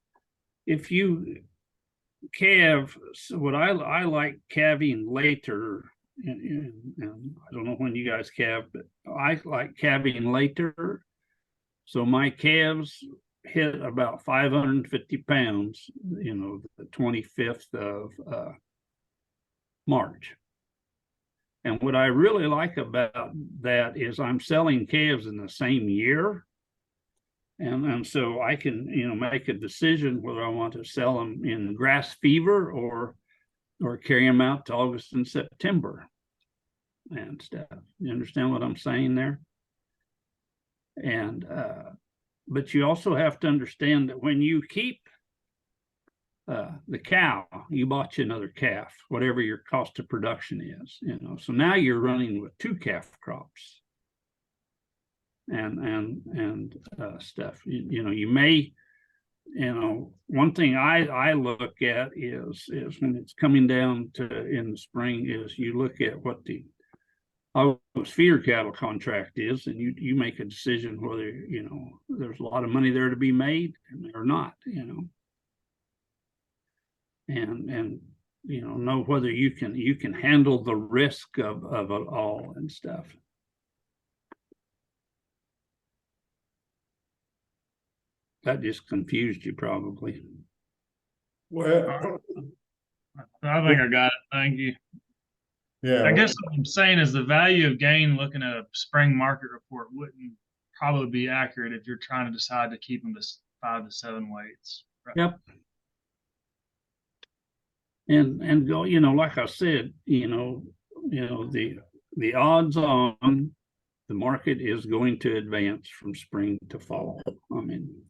calve, so what I like calving later, and I don't know when you guys calve, but I like calving later. So my calves hit about 550 pounds, the 25th of March. And what I really like about that is I'm selling calves in the same year. And so I can, make a decision whether I want to sell them in grass fever or carry them out to August and September and stuff. You understand what I'm saying there? And, but you also have to understand that when you keep the cow, you bought you another calf, whatever your cost of production is, so now you're running with 2 calf crops and stuff. You may, one thing I look at is when it's coming down to in the spring is you look at what the feeder cattle contract is, and you make a decision whether there's a lot of money there to be made or not, and know whether you can handle the risk of it all and stuff. That just confused you probably. Well, I think I got it. Thank you. yeah. I guess what I'm saying is the value of gain looking at a spring market report wouldn't probably be accurate if you're trying to decide to keep them to 5 to 7 weights. Right? Yep. And go, like I said, the odds on the market is going to advance from spring to fall. I mean,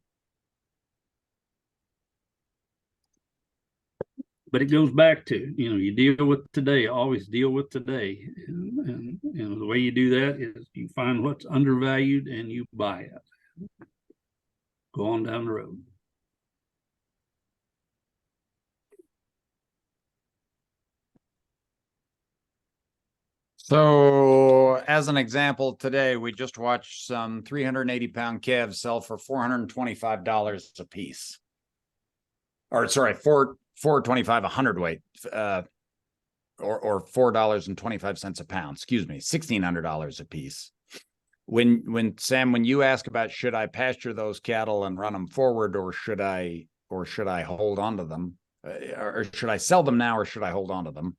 but it goes back to, you deal with today, always deal with today. And the way you do that is you find what's undervalued and you buy it. Go on down the road. So as an example, today we just watched some 380-pound calves sell for $425 a piece. Or sorry, $4.25 a hundredweight, or $4.25 a pound. Excuse me, $1,600 a piece. When Sam, when you ask about should I pasture those cattle and run them forward, or should I hold on to them, or should I sell them now, or should I hold on to them?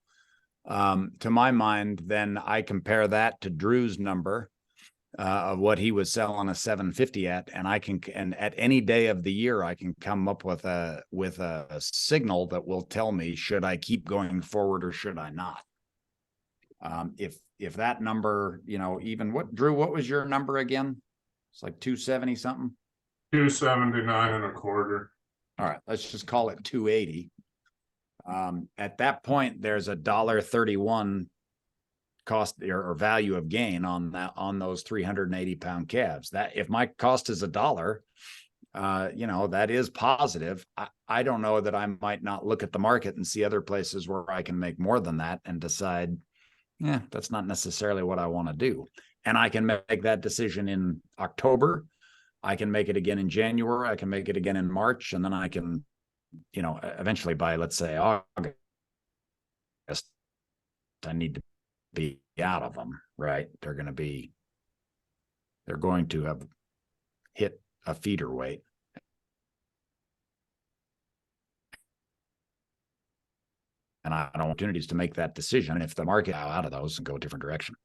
To my mind, then I compare that to Drew's number of what he was selling a 750 at, and at any day of the year I can come up with a signal that will tell me should I keep going forward or should I not. If that number, even what, Drew, what was your number again? It's like 270 something. 279.25. All right, let's just call it 280. At that point, there's $1.31 cost or value of gain on those 380-pound calves. That if my cost is $1, that is positive. I don't know that I might not look at the market and see other places where I can make more than that and decide, that's not necessarily what I want to do. And I can make that decision in October. I can make it again in January. I can make it again in March, and then I can, eventually by, let's say, August, I need to be out of them, right? They're going to have hit a feeder weight. And I have opportunities to make that decision if the market out of those and go a different direction.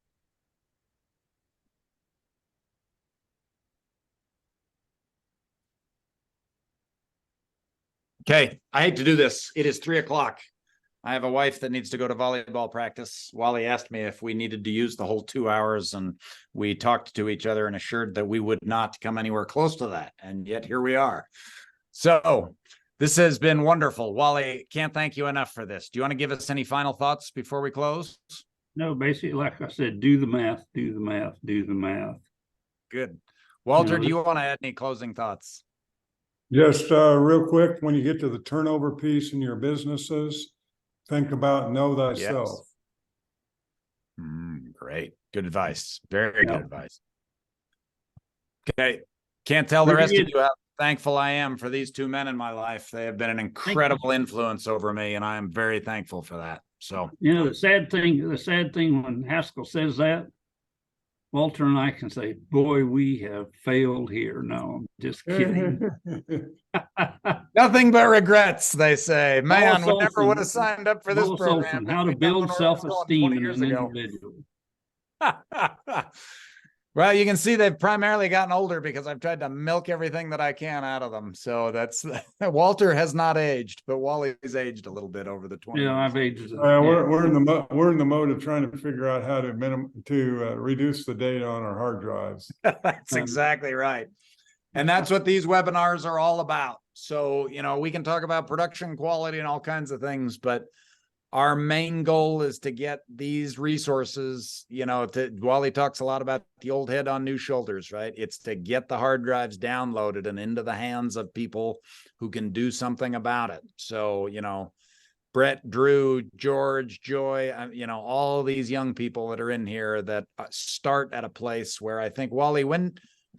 Okay, I hate to do this. It is 3 o'clock. I have a wife that needs to go to volleyball practice. Wally asked me if we needed to use the whole 2 hours, and we talked to each other and assured that we would not come anywhere close to that. And yet here we are. So this has been wonderful. Wally, can't thank you enough for this. Do you want to give us any final thoughts before we close? No, basically, like I said, do the math, do the math, do the math. Good. Walter, do you want to add any closing thoughts? Just real quick, when you get to the turnover piece in your businesses, think about know thyself. Yes. Great. Good advice. Very Yeah. good advice. Okay. Can't tell the Very rest of good. you how thankful I am for these two men in my life. They have been an incredible influence over me, and I am very thankful for that. So, You know, the sad thing when Haskell says that, Walter and I can say, boy, we have failed here. No, I'm just kidding. nothing but regrets, they say. Man, we never Olson- would have signed up for this Wallace program. Olson, if how to we'd known build where it was going 20 self-esteem in years an ago. individual. Well, you can see they've primarily gotten older because I've tried to milk everything that I can out of them. So that's Walter has not aged, but Wally's aged a little bit over the 20 Yeah, years. I've aged. We're in the mode of trying to figure out how to reduce the data on our hard drives. That's exactly right. And that's what these webinars are all about. So, you know, we can talk about production quality and all kinds of things, but our main goal is to get these resources, you know, Wally talks a lot about the old head on new shoulders, right? It's to get the hard drives downloaded and into the hands of people who can do something about it. So, you know, Brett, Drew, George, Joy, you know, all these young people that are in here that start at a place where I think, Wally,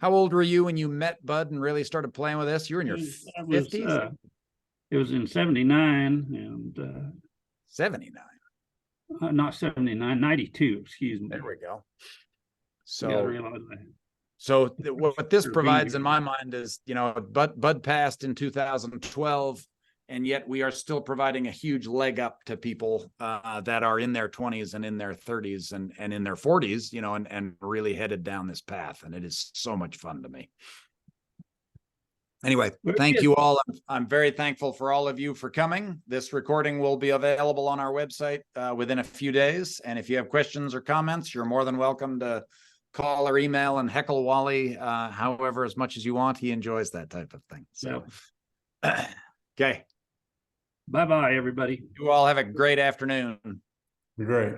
how old were you when you met Bud and really started playing with this? You were in your 50s? It was in 79 and 79. not 79, 92, excuse me. There we go. You gotta So, realize that. so what this Sure, provides being in my mind is, you know, Bud passed in 2012, and yet we are still providing a huge leg up to people that are in their 20s and in their 30s and in their 40s, you know, and really headed down this path. And it is so much fun to me. Anyway, thank you all. I'm very thankful for all of you for coming. This recording will be available on our website within a few days. And if you have questions or comments, you're more than welcome to call or email and heckle Wally however as much as you want. He enjoys that type of thing. So, okay. Bye-bye, everybody. You all have a great afternoon. Great.